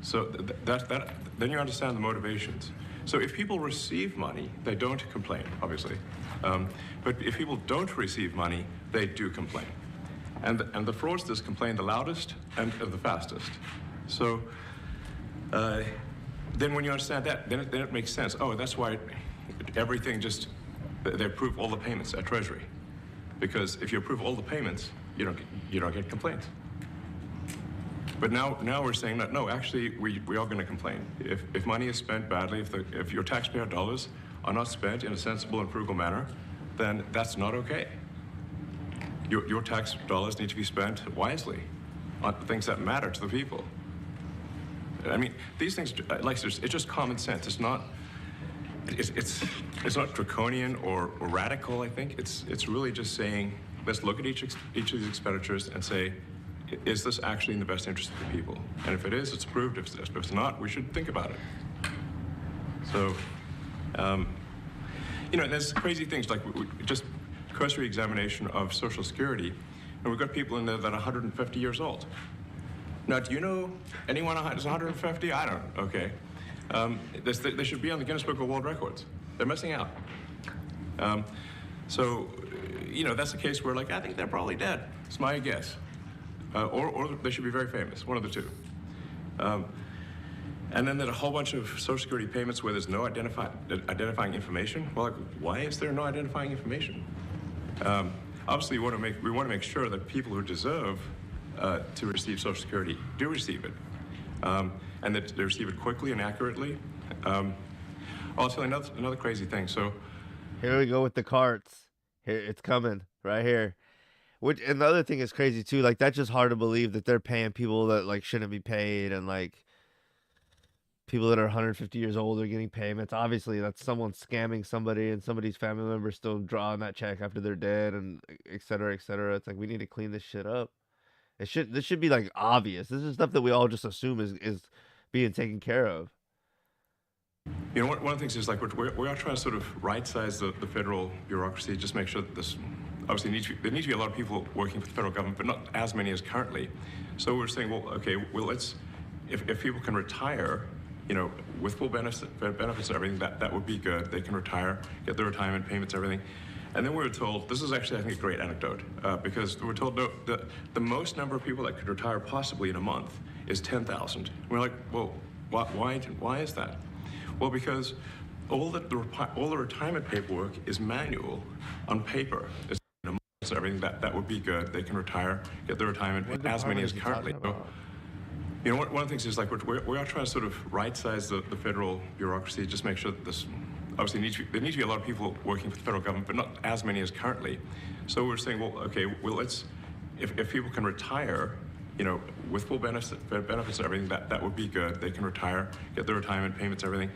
so then you understand the motivations. So if people receive money, they don't complain, obviously. But if people don't receive money, they do complain. And the fraudsters complain the loudest and the fastest. So then when you understand that, then it makes sense. Oh, that's why everything just, they approve all the payments at Treasury. Because if you approve all the payments, you don't get complaints. But now we're saying that, no, actually, we are going to complain. If money is spent badly, if your taxpayer dollars are not spent in a sensible and frugal manner, then that's not okay. Your tax dollars need to be spent wisely on things that matter to the people. I mean, these things, like, it's just common sense. It's not draconian or radical, I think. It's really just saying, let's look at each of these expenditures and say, is this actually in the best interest of the people? And if it is, it's approved. If it's not, we should think about it. So, there's crazy things like just cursory examination of Social Security, and we've got people in there that are 150 years old. Now, do you know anyone who's 150? I don't. Okay. They should be on the Guinness Book of World Records. They're missing out. So, that's a case where, like, I think they're probably dead. It's my guess. Or they should be very famous, one of the two. And then there's a whole bunch of Social Security payments where there's no identifying information. Well, like, why is there no identifying information? Obviously, we want to make sure that people who deserve to receive Social Security do receive it, and that they receive it quickly and accurately. I'll tell you another crazy thing. So here we go with the carts. Here it's coming right here. Which, and the other thing is crazy too. Like, that's just hard to believe that they're paying people that like shouldn't be paid, and like people that are 150 years old are getting payments. Obviously, that's someone scamming somebody, and somebody's family member still drawing that check after they're dead, and et cetera, et cetera. It's like, we need to clean this shit up. This should be like obvious. This is stuff that we all just assume is being taken care of. One of the things is, like, we are trying to sort of right-size the federal bureaucracy, just make sure that this, obviously there need to be a lot of people working for the federal government, but not as many as currently. So we're saying, well, okay, well, if people can retire, with full benefits and everything, that would be good. They can retire, get their retirement payments, everything. And then we were told, this is actually, I think, a great anecdote, because we were told the most number of people that could retire possibly in a month is 10,000. We're like, well, why is that? Well, because all the retirement paperwork is manual on paper. It's so everything that would be good. They can retire, get their retirement, as many as currently. So, one of the things is, like, we are trying to sort of right-size the federal bureaucracy, just make sure that this, obviously there need to be a lot of people working for the federal government, but not as many as currently. So we're saying, well, okay, well, if people can retire, with full benefits and everything, that would be good. They can retire, get their retirement payments, everything.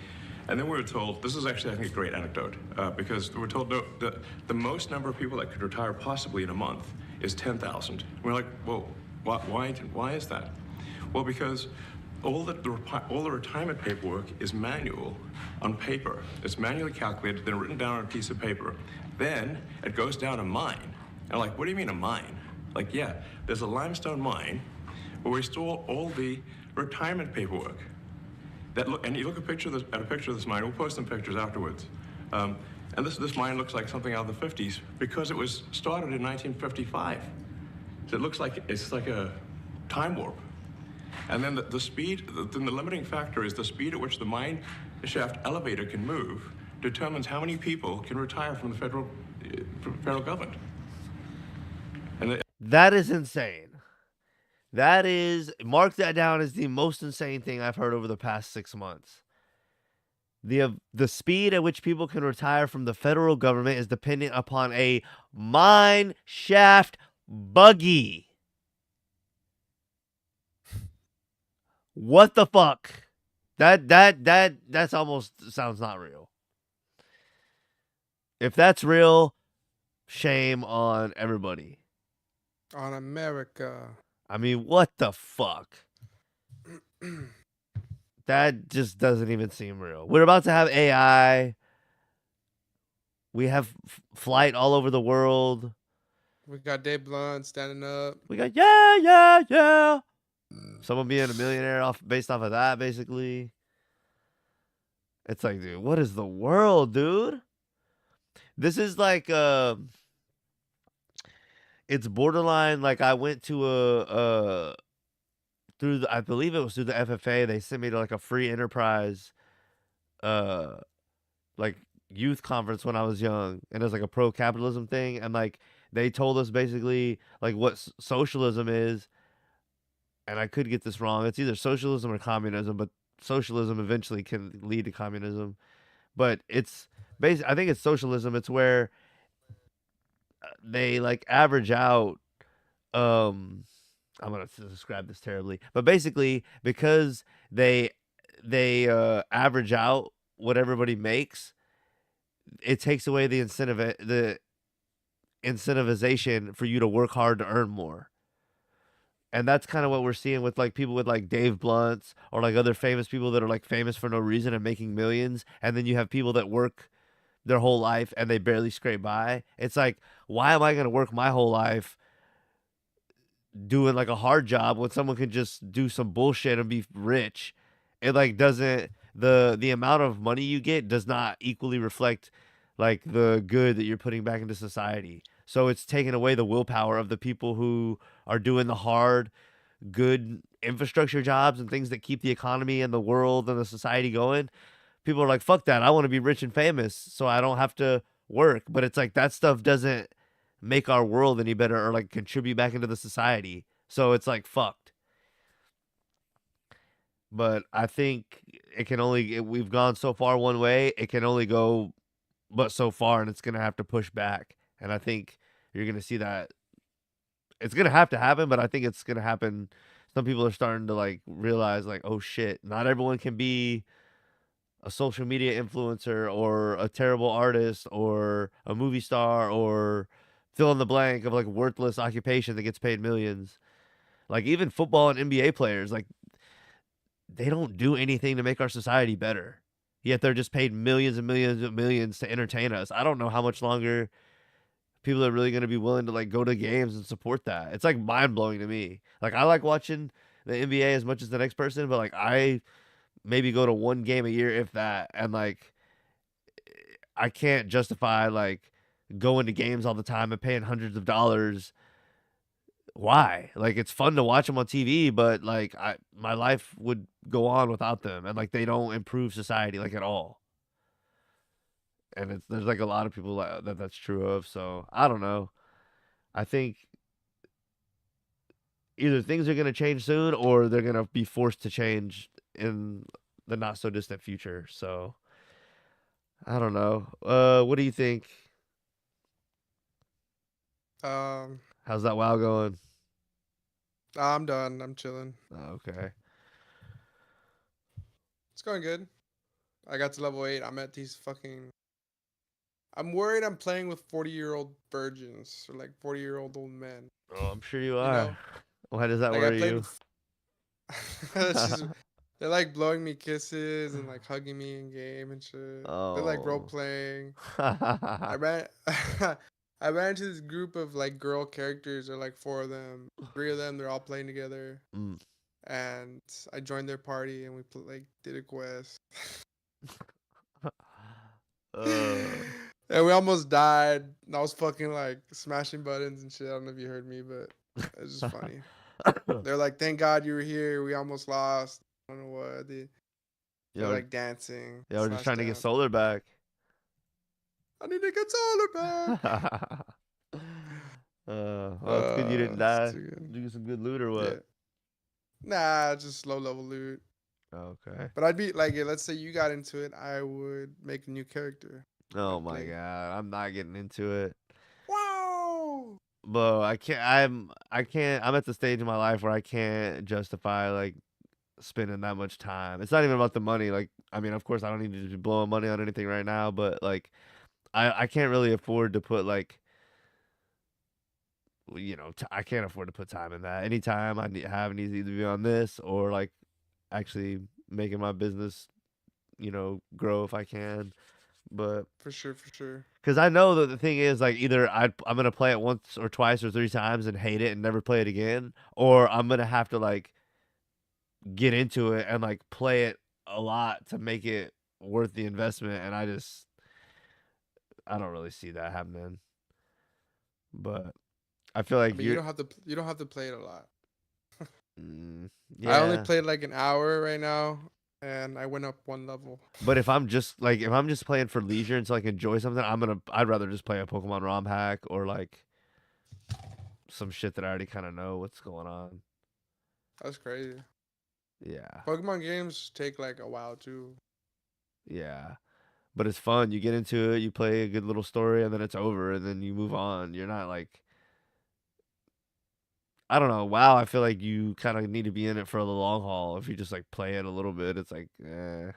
And then we were told, this is actually, I think, a great anecdote, because we were told the most number of people that could retire possibly in a month is 10,000. We're like, well, why is that? Well, because all the retirement paperwork is manual on paper. It's manually calculated, then written down on a piece of paper. Then it goes down a mine. And I'm like, what do you mean a mine? Like, yeah, there's a limestone mine where we store all the retirement paperwork. And you look at a picture of this mine. We'll post some pictures afterwards. And this mine looks like something out of the 50s because it was started in 1955. So it looks like it's like a time warp. And then the speed, the limiting factor is the speed at which the mine shaft elevator can move determines how many people can retire from the federal government. And that is insane. Mark that down as the most insane thing I've heard over the past 6 months. The speed at which people can retire from the federal government is dependent upon a mine shaft buggy. What the fuck? That's almost sounds not real. If that's real, shame on everybody. On America. I mean, what the fuck? That just doesn't even seem real. We're about to have AI. We have flight all over the world. We got Dave Blunt standing up. We got yeah. Someone being a millionaire based off of that, basically. It's like, dude, what is the world, dude? This is like it's borderline like I went to a through the, I believe it was through the FFA. They sent me to like a free enterprise uh like youth conference when I was young, and it was like a pro capitalism thing, and like they told us basically like what socialism is, and I could get this wrong. It's either socialism or communism, but socialism eventually can lead to communism. But it's I think it's socialism. It's where they like average out um I'm gonna describe this terribly, but basically because they average out what everybody makes, it takes away the incentivization for you to work hard to earn more. And that's kind of what we're seeing with like people with like Dave Blunts or like other famous people that are like famous for no reason and making millions, and then you have people that work their whole life and they barely scrape by. It's like, why am I gonna work my whole life doing like a hard job when someone can just do some bullshit and be rich? It like doesn't the amount of money you get does not equally reflect like the good that you're putting back into society. So it's taking away the willpower of the people who are doing the hard, good infrastructure jobs and things that keep the economy and the world and the society going. People are like, fuck that. I want to be rich and famous so I don't have to work. But it's like that stuff doesn't make our world any better or like contribute back into the society. So it's like fucked. But I think we've gone so far one way, it can only go but so far, and it's going to have to push back. And I think you're going to see that it's going to have to happen, but I think it's going to happen. Some people are starting to like realize like, oh shit, not everyone can be a social media influencer or a terrible artist or a movie star or fill in the blank of like worthless occupation that gets paid millions. Like even football and NBA players, like they don't do anything to make our society better. Yet they're just paid millions and millions and millions to entertain us. I don't know how much longer people are really going to be willing to like go to games and support that. It's like mind blowing to me. Like I like watching the NBA as much as the next person, but like I maybe go to one game a year if that, and like I can't justify like going to games all the time and paying hundreds of dollars. Why? Like it's fun to watch them on TV, but like my life would go on without them, and like they don't improve society like at all. And there's like a lot of people that's true of. So I don't know. I think either things are gonna change soon, or they're gonna be forced to change in the not so distant future. So I don't know. What do you think? How's that WoW going? I'm done. I'm chilling. Okay. It's going good. I got to level 8. I'm at these fucking. I'm worried I'm playing with 40-year-old virgins or like 40-year-old old men. Oh, I'm sure you are. know? Why does that Like I worry played you? with. It's just, they're like blowing me kisses and like hugging me in game and shit. They're like role Oh. playing. I ran. I ran into this group of like girl characters. There are like 4 of them. 3 of them, they're all playing together. Mm. And I joined their party and we like did a quest. And we almost died. And I was fucking like smashing buttons and shit. I don't know if you heard me, but it was just funny. They're like, "Thank God you were here. We almost lost." I don't know what. They're like dancing. Yeah, we're just slash trying to get dance. solar back. I need to get solar back. Well, it's good you didn't die. It's too good. Did you get some good loot or what? Yeah. Nah, just low level loot. Okay. But I'd be like, let's say you got into it, I would make a new character. Oh my god, I'm not getting into it. Wow. But I can't. I'm at the stage in my life where I can't justify like spending that much time. It's not even about the money. Like, I mean, of course, I don't need to be blowing money on anything right now. But like, I can't really afford to put like, I can't afford to put time in that. Anytime have needs to either be on this or like actually making my business, grow if I can. But for sure. Because I know that the thing is like either I'm gonna play it once or twice or 3 times and hate it and never play it again, or I'm gonna have to like get into it and like play it a lot to make it worth the investment, and I don't really see that happening. But I feel I like mean, you don't have to play it a lot. I only yeah. played like an hour right now, and I went up one level. But if I'm just playing for leisure and to like enjoy something, I'd rather just play a Pokemon ROM hack or like some shit that I already kind of know what's going on. That's crazy. Yeah. Pokemon games take like a while too. Yeah. But it's fun. You get into it, you play a good little story, and then it's over, and then you move on. You're not like, I don't know. WoW, I feel like you kind of need to be in it for the long haul. If you just like play it a little bit, it's like, eh.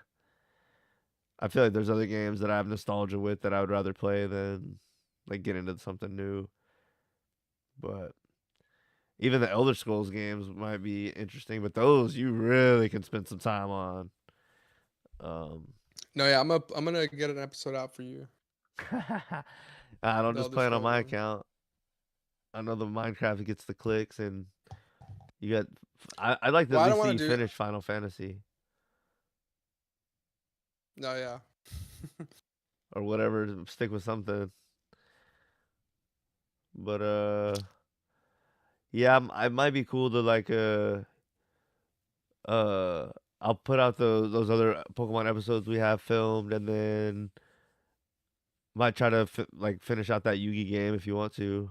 I feel like there's other games that I have nostalgia with that I would rather play than like get into something new. But even the Elder Scrolls games might be interesting, but those you really can spend some time on. No, yeah, I'm gonna get an episode out for you. I don't The just Elder play it on Scrolls my one. account. I know the Minecraft gets the clicks, and you got. I'd like to Well, at I don't least see want you to do. finish Final Fantasy No, yeah. or whatever. Stick with something. But yeah, it might be cool to like uh, I'll put out those other Pokemon episodes we have filmed, and then might try to like finish out that Yugi game if you want to.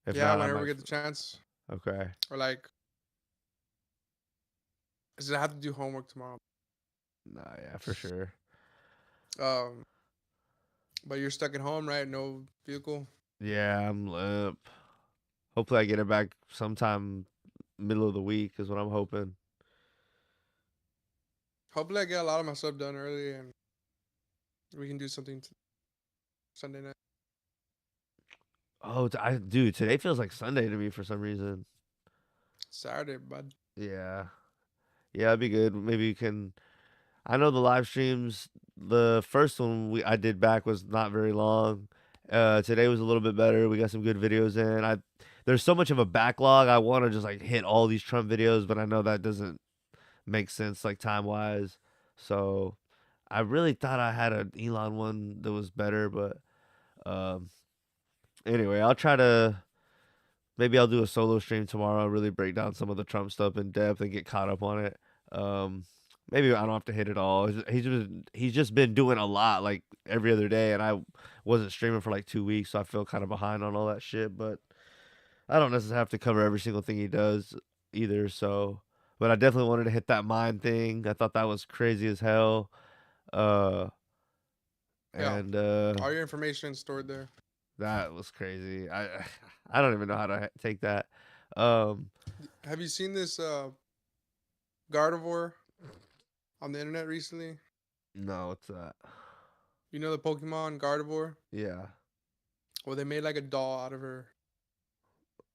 If Yeah, not, I whenever we might. get the chance. Okay. Or like, cause I have to do homework tomorrow. Nah, yeah, for sure. Um, but you're stuck at home, right? No vehicle. Yeah, I'm limp. Hopefully, I get it back sometime middle of the week is what I'm hoping. Hopefully, I get a lot of my stuff done early, and we can do something Sunday night. Oh, dude, today feels like Sunday to me for some reason. Saturday, bud. Yeah, yeah, it'd be good. Maybe you can. I know the live streams. The first one I did back was not very long. Today was a little bit better. We got some good videos in. There's so much of a backlog. I want to just like hit all these Trump videos, but I know that doesn't make sense like time wise. So I really thought I had an Elon one that was better, but um, anyway, I'll try to. Maybe I'll do a solo stream tomorrow. Really break down some of the Trump stuff in depth and get caught up on it. Um, maybe I don't have to hit it all. He's just been doing a lot like every other day, and I wasn't streaming for like 2 weeks, so I feel kind of behind on all that shit. But I don't necessarily have to cover every single thing he does either. So, but I definitely wanted to hit that mine thing. I thought that was crazy as hell. Uh, Yeah. and All your information stored there. that was crazy. I don't even know how to take that. Um, Have you seen this Gardevoir on the internet recently? no, what's that? You know the Pokemon Gardevoir? Yeah. Well, they made like a doll out of her,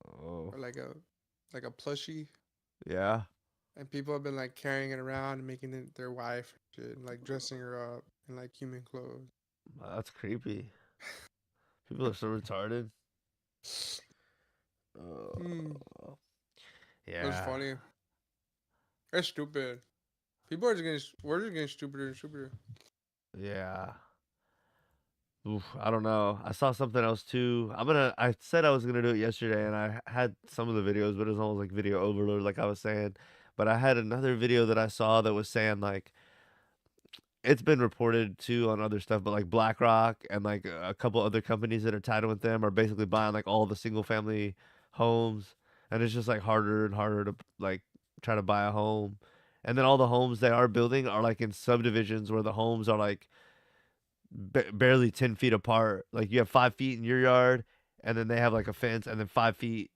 Oh. or like a plushie, Yeah. and people have been like carrying it around and making it their wife, and shit, and, like dressing her up in like human clothes. That's creepy. People are so retarded. Mm. Yeah. It was funny. It's stupid. People are just getting, we're just getting stupider and stupider. Yeah. Oof, I don't know. I saw something else too. I said I was gonna do it yesterday, and I had some of the videos, but it was almost like video overload, like I was saying. But I had another video that I saw that was saying like it's been reported too on other stuff, but like BlackRock and like a couple other companies that are tied with them are basically buying like all the single family homes, and it's just like harder and harder to like try to buy a home. And then all the homes they are building are like in subdivisions where the homes are like barely 10 feet apart. Like you have 5 feet in your yard, and then they have like a fence, and then 5 feet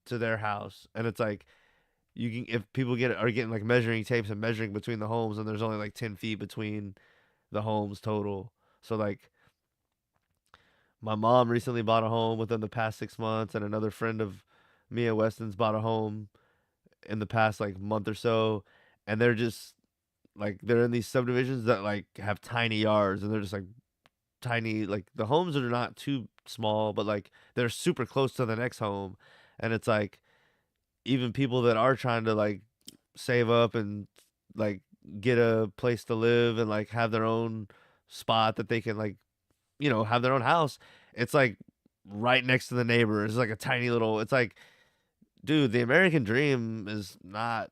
to their house, and it's like you can if people are getting like measuring tapes and measuring between the homes, and there's only like 10 feet between the homes total. So like my mom recently bought a home within the past 6 months, and another friend of Mia Weston's bought a home in the past like month or so, and they're just like they're in these subdivisions that like have tiny yards, and they're just like tiny, like the homes are not too small, but like they're super close to the next home, and it's like even people that are trying to like save up and like get a place to live and like have their own spot that they can like, have their own house. It's like right next to the neighbor. It's like a tiny little. It's like, dude, the American dream is not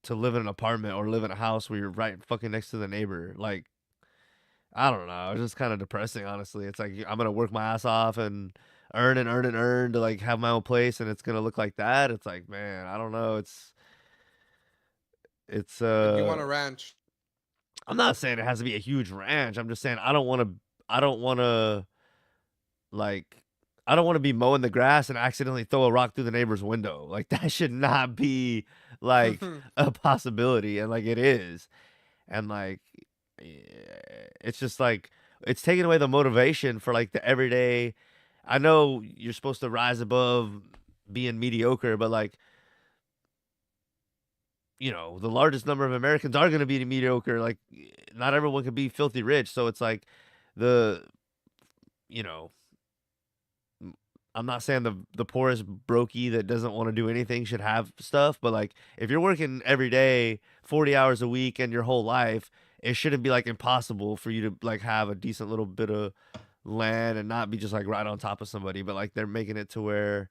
to live in an apartment or live in a house where you're right fucking next to the neighbor. Like, I don't know. It's just kind of depressing, honestly. It's like I'm gonna work my ass off and earn and earn and earn to like have my own place, and it's gonna look like that. It's like, man, I don't know. It's Like you want a ranch. I'm not saying it has to be a huge ranch. I'm just saying I don't want to. I don't want to like. I don't want to be mowing the grass and accidentally throw a rock through the neighbor's window. Like that should not be like a possibility, and like it is, and like it's just like it's taking away the motivation for like the everyday. I know you're supposed to rise above being mediocre, but like the largest number of Americans are going to be mediocre. Like, not everyone can be filthy rich. So it's like the, you know, I'm not saying the poorest brokey that doesn't want to do anything should have stuff, but like if you're working every day, 40 hours a week and your whole life, it shouldn't be like impossible for you to like have a decent little bit of land and not be just like right on top of somebody. But like they're making it to where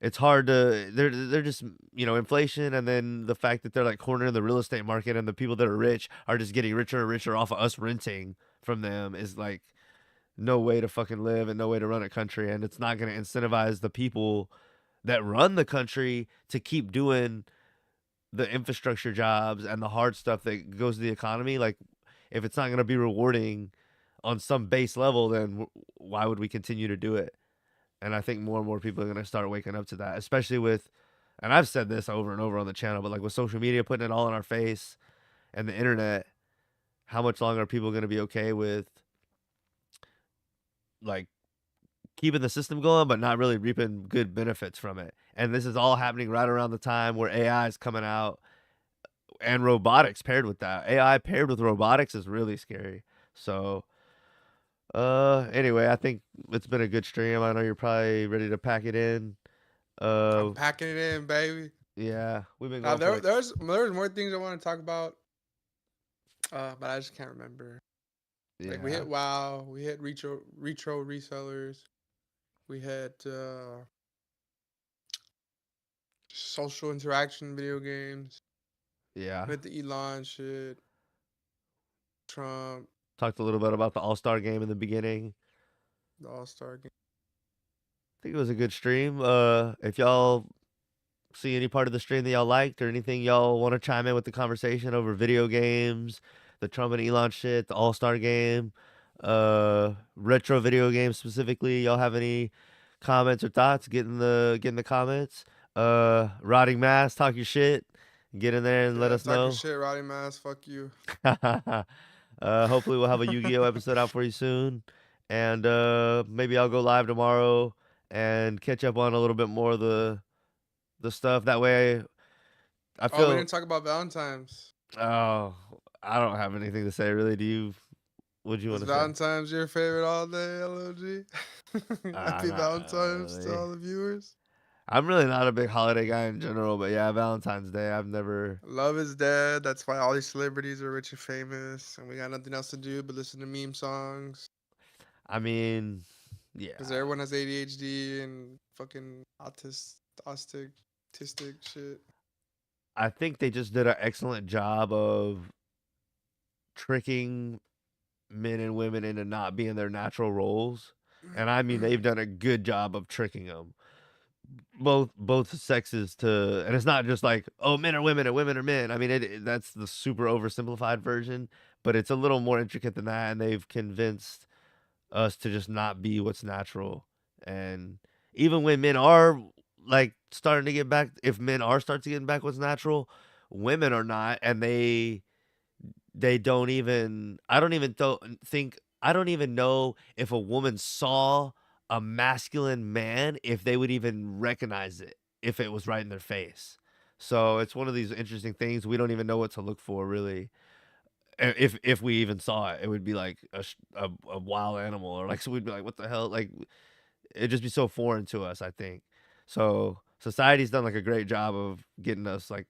it's hard to they're just inflation, and then the fact that they're like cornering the real estate market, and the people that are rich are just getting richer and richer off of us renting from them is like no way to fucking live and no way to run a country. And it's not going to incentivize the people that run the country to keep doing the infrastructure jobs and the hard stuff that goes to the economy. Like if it's not going to be rewarding on some base level, then why would we continue to do it? And I think more and more people are going to start waking up to that, especially with, and I've said this over and over on the channel, but like with social media putting it all in our face and the internet, how much longer are people going to be okay with like keeping the system going, but not really reaping good benefits from it? And this is all happening right around the time where AI is coming out and robotics paired with that. AI paired with robotics is really scary. So, anyway, I think it's been a good stream. I know you're probably ready to pack it in. I'm packing it in, baby. Yeah, we've been Now, going there's more things I want to talk about, but I just can't remember. Like we hit WoW, we hit retro resellers, we hit social interaction video games. Yeah. We hit the Elon shit. Trump. Talked a little bit about the All-Star game in the beginning. The All-Star game. I think it was a good stream. If y'all see any part of the stream that y'all liked or anything y'all want to chime in with the conversation over video games, the Trump and Elon shit, the All-Star game, retro video games specifically, y'all have any comments or thoughts, get in the comments. Rotting Mass, talk your shit. Get in there and let us talk know. Your shit, Rotting Mass, fuck you. Hopefully we'll have a Yu-Gi-Oh episode out for you soon. And maybe I'll go live tomorrow and catch up on a little bit more of the stuff. That way I feel we didn't talk about Valentine's. Oh, I don't have anything to say really. Do you? Would you want to say? Valentine's your favorite all day, LOG? Happy Valentine's to all the viewers. I'm really not a big holiday guy in general, but yeah, Valentine's Day, I've never... Love is dead. That's why all these celebrities are rich and famous, and we got nothing else to do but listen to meme songs. I mean, yeah. Because everyone has ADHD and fucking autistic shit. I think they just did an excellent job of tricking men and women into not being their natural roles. And I mean, they've done a good job of tricking them. Both sexes to, and it's not just like, oh, men are women and women are men. I mean, that's the super oversimplified version, but it's a little more intricate than that, and they've convinced us to just not be what's natural. And even when men are like starting to get back, if men are starting to get back what's natural, women are not, and they don't even, I don't even know if a woman saw a masculine man, if they would even recognize it if it was right in their face. So it's one of these interesting things. We don't even know what to look for, really. If we even saw it, it would be like a wild animal, or like, so we'd be like, what the hell? Like, it'd just be so foreign to us, I think. So society's done like a great job of getting us like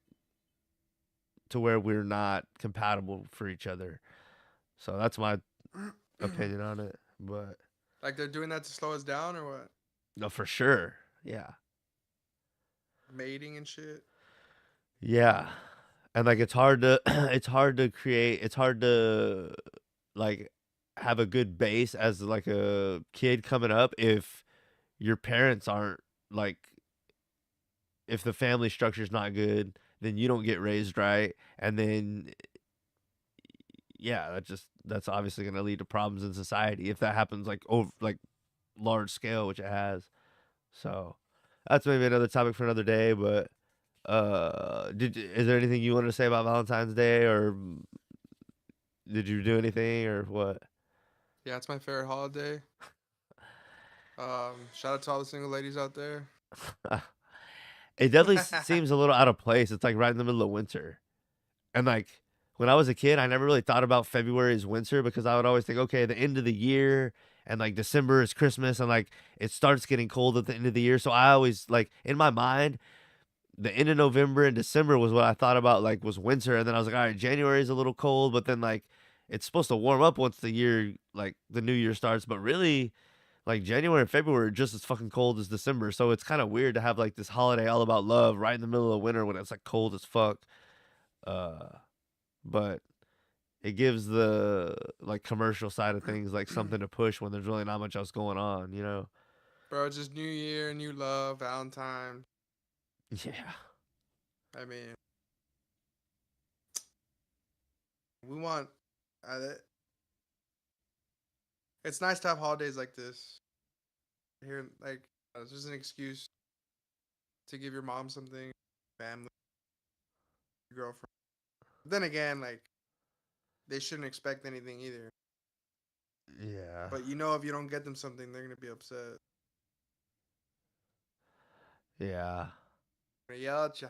to where we're not compatible for each other. So that's my opinion on it. But Like they're doing that to slow us down or what? no, for sure. Yeah. Mating and shit. Yeah. And like it's hard to it's hard to like have a good base as like a kid coming up if your parents aren't like if the family structure's not good, then you don't get raised right, and then yeah, that's obviously going to lead to problems in society if that happens like over like large scale, which it has. So that's maybe another topic for another day. But is there anything you wanted to say about Valentine's Day, or did you do anything, or what? Yeah, it's my favorite holiday. Shout out to all the single ladies out there. It definitely seems a little out of place. It's like right in the middle of winter. And like when I was a kid, I never really thought about February as winter because I would always think, okay, the end of the year and like December is Christmas and like it starts getting cold at the end of the year. So I always like in my mind, the end of November and December was what I thought about like was winter. And then I was like, all right, January is a little cold, but then like it's supposed to warm up once the year, like the new year starts. But really, like January and February are just as fucking cold as December. So it's kind of weird to have like this holiday all about love right in the middle of winter when it's like cold as fuck. But it gives the like commercial side of things like something to push when there's really not much else going on, you know? Bro, it's just New Year, new love, Valentine. Yeah. I mean, we want. It's nice to have holidays like this. Here, like, it's just an excuse to give your mom something, family, your girlfriend. Then again, like, they shouldn't expect anything either. Yeah. But you know, if you don't get them something, they're gonna be upset. Yeah. They're gonna yell at you.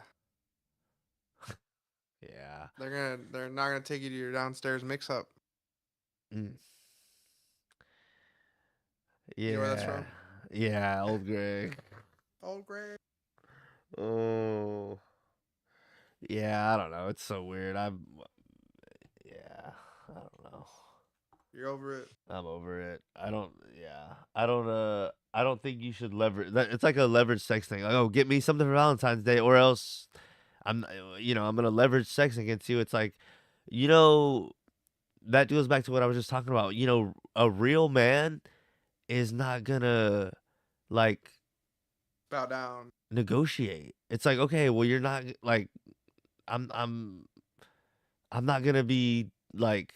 Yeah. They're not gonna take you to your downstairs mix up. Mm. You know where that's Yeah. from? Yeah, old Greg. Old Greg. Oh. Yeah, I don't know. It's so weird. Yeah, I don't know. You're over it. I'm over it. I don't think you should leverage that. It's like a leverage sex thing. Like, oh, get me something for Valentine's Day or else I'm I'm going to leverage sex against you. It's like, you know, that goes back to what I was just talking about. You know, a real man is not going to like Bow down. negotiate. It's like, okay, well, you're not like I'm not going to be like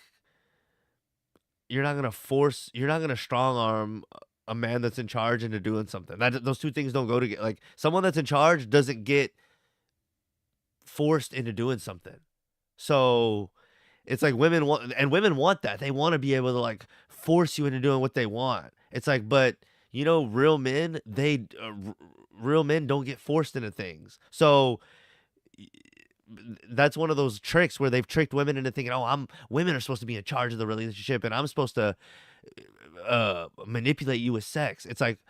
you're not gonna strong arm a man that's in charge into doing something. That those two things don't go together. Like someone that's in charge doesn't get forced into doing something. So it's like women want that. They want to be able to like force you into doing what they want. It's like, but you know, real men don't get forced into things. So that's one of those tricks where they've tricked women into thinking, oh, women are supposed to be in charge of the relationship and I'm supposed to manipulate you with sex. It's like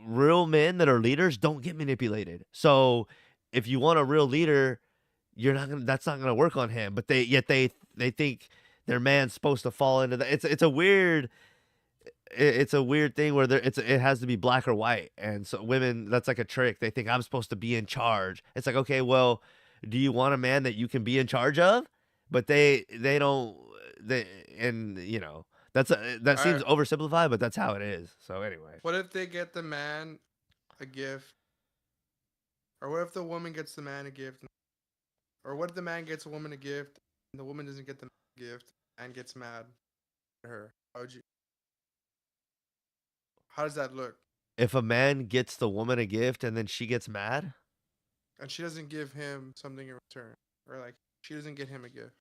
real men that are leaders don't get manipulated. So if you want a real leader, that's not gonna work on him. But they think their man's supposed to fall into that. It's a weird thing where it has to be black or white. And so women, that's like a trick. They think I'm supposed to be in charge. It's like, okay, well, do you want a man that you can be in charge of? But they don't and you know, that seems oversimplified, but that's how it is. So anyway. What if they get the man a gift? Or what if the woman gets the man a gift? Or what if the man gets a woman a gift and the woman doesn't get the gift and gets mad at her? How does that look? If a man gets the woman a gift and then she gets mad? And she doesn't give him something in return. Or like she doesn't get him a gift.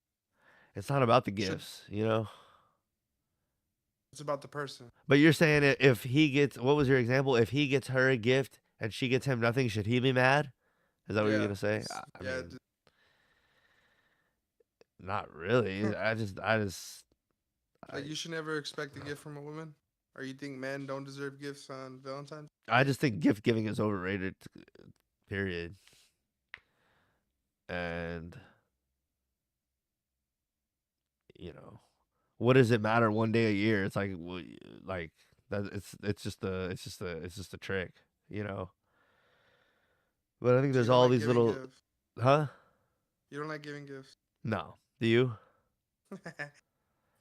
It's not about the gifts, you know? It's about the person. But you're saying if he gets, what was your example? If he gets her a gift and she gets him nothing, should he be mad? Is that what you're going to say? I mean, not really. I just. Like you should never expect a gift from a woman? Or you think men don't deserve gifts on Valentine's? I just think gift giving is overrated. period. And what does it matter one day a year? It's like like that. It's just a trick, But I think So you there's don't all like these giving little, gifts? huh? You don't like giving gifts? No, do you?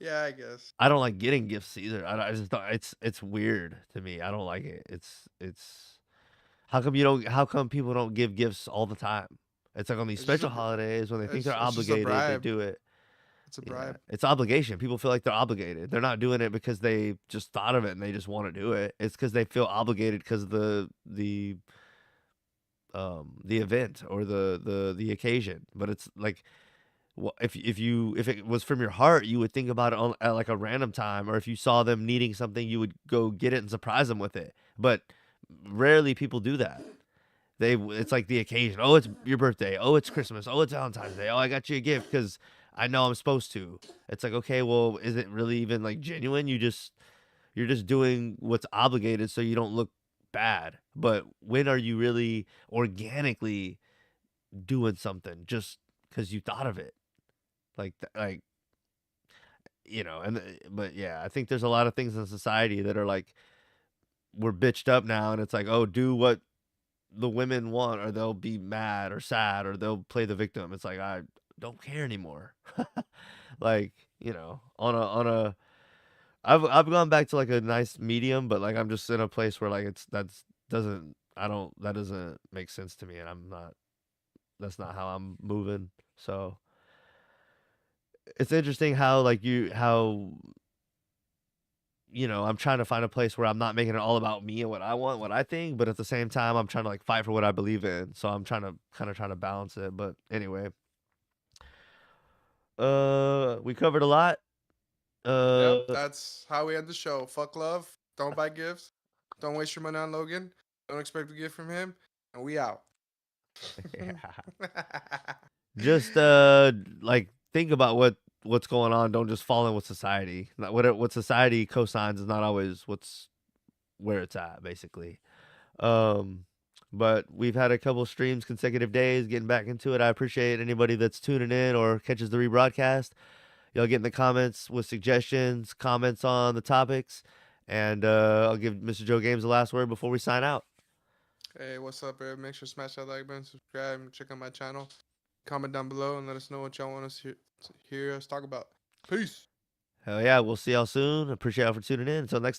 Yeah, I guess. I don't like getting gifts either. I just thought it's weird to me. I don't like it. It's how come you don't? How come people don't give gifts all the time? It's like on these It's just a special holidays when they think they're it's just a obligated, they bribe. do it. It's a Yeah, bribe. it's obligation. People feel like they're obligated. They're not doing it because they just thought of it and they just want to do it. It's because they feel obligated because of the event or the occasion. But it's like, if it was from your heart, you would think about it at like a random time, or if you saw them needing something, you would go get it and surprise them with it. But rarely people do that. It's like the occasion. Oh, it's your birthday. Oh, it's Christmas. Oh, it's Valentine's Day. Oh, I got you a gift because I know I'm supposed to. It's like, okay, well, is it really even like genuine? You're just doing what's obligated so you don't look bad. But when are you really organically doing something just because you thought of it? Like but yeah, I think there's a lot of things in society that are like we're bitched up now, and it's like, oh, do what the women want, or they'll be mad or sad, or they'll play the victim. It's like I don't care anymore. Like on a I've gone back to like a nice medium, but like I'm just in a place where like that doesn't make sense to me, and that's not how I'm moving. So it's interesting how I'm trying to find a place where I'm not making it all about me and what I want, what I think, but at the same time, I'm trying to like fight for what I believe in. So I'm trying to balance it. But anyway, we covered a lot. Yep, that's how we end the show. Fuck love. Don't buy gifts. Don't waste your money on Logan. Don't expect a gift from him. And we out. Just like think about what's going on. Don't just fall in with society. Not what society cosigns is not always where it's at, basically. But we've had a couple streams consecutive days, getting back into it. I appreciate anybody that's tuning in or catches the rebroadcast. Y'all get in the comments with suggestions, comments on the topics, and I'll give Mr. Joe Games the last word before we sign out. Hey, what's up, everybody? Make sure to smash that like button, subscribe, and check out my channel. Comment down below and let us know what y'all want us to hear us talk about. Peace. Hell yeah, we'll see y'all soon. Appreciate y'all for tuning in. Until next time.